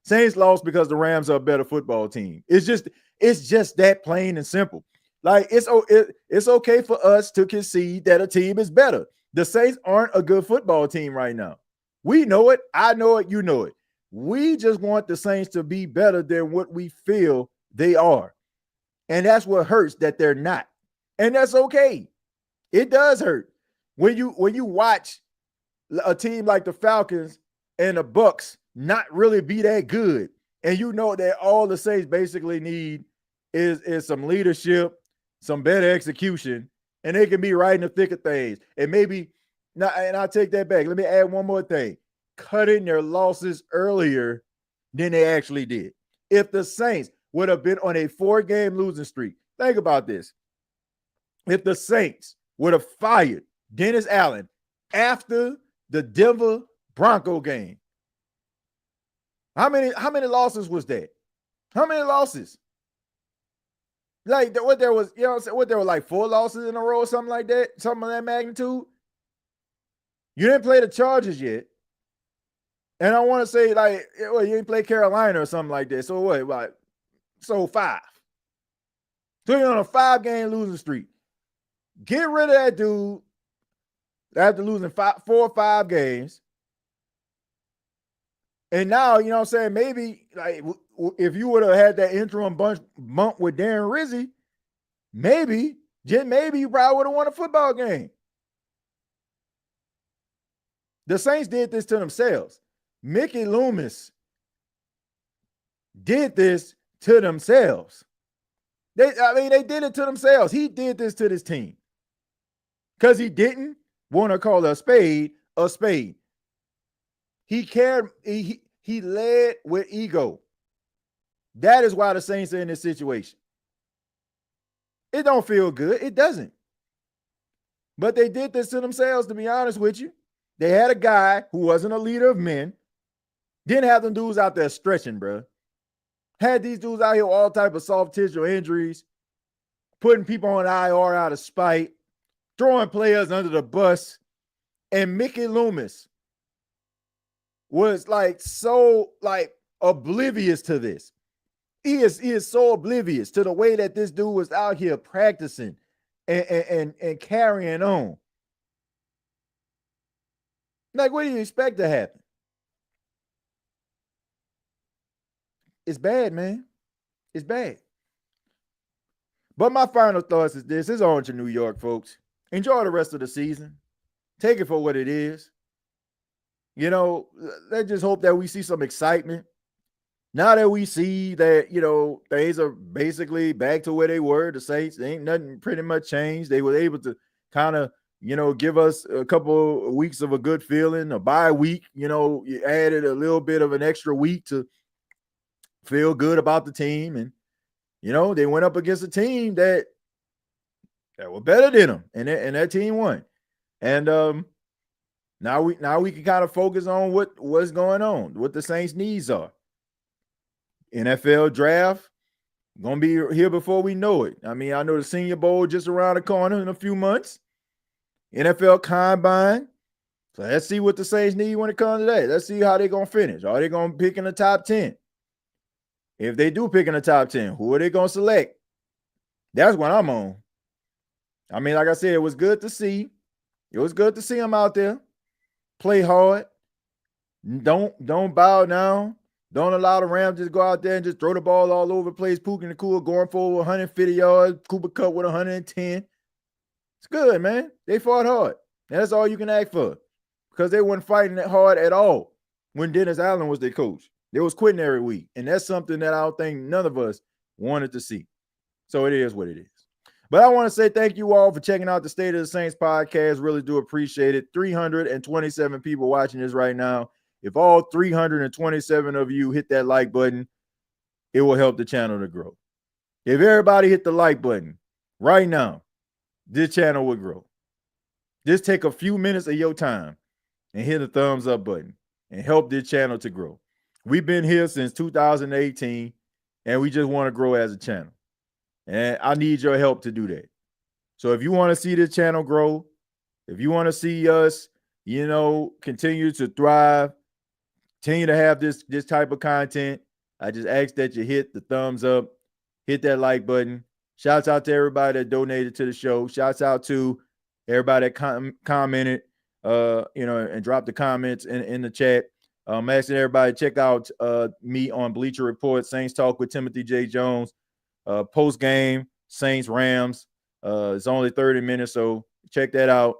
Saints lost because the Rams are a better football team. It's just that plain and simple. Like, it's okay for us to concede that a team is better. The Saints aren't a good football team right now. We know it. I know it. You know it. We just want the Saints to be better than what we feel they are. And that's what hurts, that they're not. And that's okay. It does hurt. When you watch a team like the Falcons and the Bucks not really be that good, and you know that all the Saints basically need is some leadership, some better execution, and they can be right in the thick of things. And maybe, and I'll take that back. Let me add one more thing. Cutting their losses earlier than they actually did. If the Saints would have been on a 4-game losing streak, think about this. If the Saints would have fired Dennis Allen after the Denver Bronco game, how many losses was that? How many losses? Like what there was, what there were like 4 losses in a row or something like that, something of that magnitude. You didn't play the Chargers yet. And I want to say, like, well, you didn't play Carolina or something like that. So what? Like, so 5. So you're on a 5-game losing streak. Get rid of that dude after losing 4 or 5 games. And now, you know what I'm saying, maybe like if you would have had that interim bump with Darren Rizzi, maybe you probably would have won a football game. The Saints did this to themselves. Mickey Loomis did this to themselves. They did it to themselves. He did this to this team because he didn't want to call a spade a spade. He cared. He led with ego. That is why the Saints are in this situation. It don't feel good. It doesn't. But they did this to themselves, to be honest with you. They had a guy who wasn't a leader of men Didn't have them dudes out there stretching, bro. Had these dudes out here with all type of soft tissue injuries, putting people on IR out of spite, throwing players under the bus. And Mickey Loomis was like so like oblivious to this. He is so oblivious to the way that this dude was out here practicing and carrying on. Like, what do you expect to happen? It's bad, man. It's bad. But my final thoughts is this. It's on to New York, folks. Enjoy the rest of the season. Take it for what it is. You know, let's just hope that we see some excitement. Now that we see that, you know, things are basically back to where they were, the Saints, ain't nothing pretty much changed. They were able to kind of, you know, give us a couple of weeks of a good feeling, a bye week. You know, you added a little bit of an extra week to feel good about the team. And, you know, they went up against a team that were better than them, and that team won. And now we can kind of focus on what's going on, what the Saints' needs are. NFL draft gonna be here before we know it. I mean, I know the Senior Bowl just around the corner in a few months. NFL Combine. So let's see what the Saints need when it comes to that. Let's see how they're gonna finish. Are they gonna pick in the top 10? If they do pick in the top 10, who are they gonna select? That's what I'm on. I mean, like I said, it was good to see. It was good to see them out there. Play hard. Don't bow down. Don't allow the Rams just go out there and just throw the ball all over the place. Puka Nacua going for 150 yards. Cooper Kupp with 110. It's good, man. They fought hard. And that's all you can ask for. Because they weren't fighting that hard at all when Dennis Allen was their coach. They was quitting every week. And that's something that I don't think none of us wanted to see. So it is what it is. But I want to say thank you all for checking out the State of the Saints podcast. Really do appreciate it. 327 people watching this right now. If all 327 of you hit that like button, it will help the channel to grow. If everybody hit the like button right now, this channel will grow. Just take a few minutes of your time and hit the thumbs up button and help this channel to grow. We've been here since 2018, and we just want to grow as a channel. And I need your help to do that. So if you want to see this channel grow, if you want to see us, you know, continue to thrive, continue to have this type of content, I just ask that you hit the thumbs up, hit that like button. Shouts out to everybody that donated to the show. Shouts out to everybody that commented, you know, and dropped the comments in the chat. I'm asking everybody to check out me on Bleacher Report, Saints Talk with Timothy J. Jones. Post-game, Saints Rams. It's only 30 minutes, so check that out.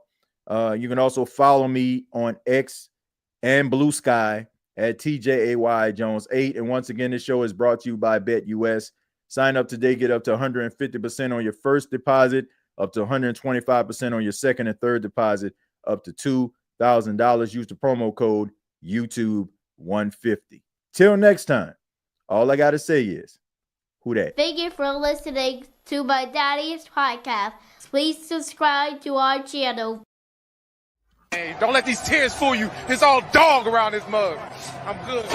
You can also follow me on X and Blue Sky at TJAY Jones 8. And once again, this show is brought to you by BETUS. Sign up today, get up to 150% on your first deposit, up to 125% on your second and third deposit, up to $2,000. Use the promo code YouTube150. Till next time, all I got to say is, who that? Thank you for listening to my daddy's podcast. Please subscribe to our channel. Hey, don't let these tears fool you. It's all dog around this mug. I'm good.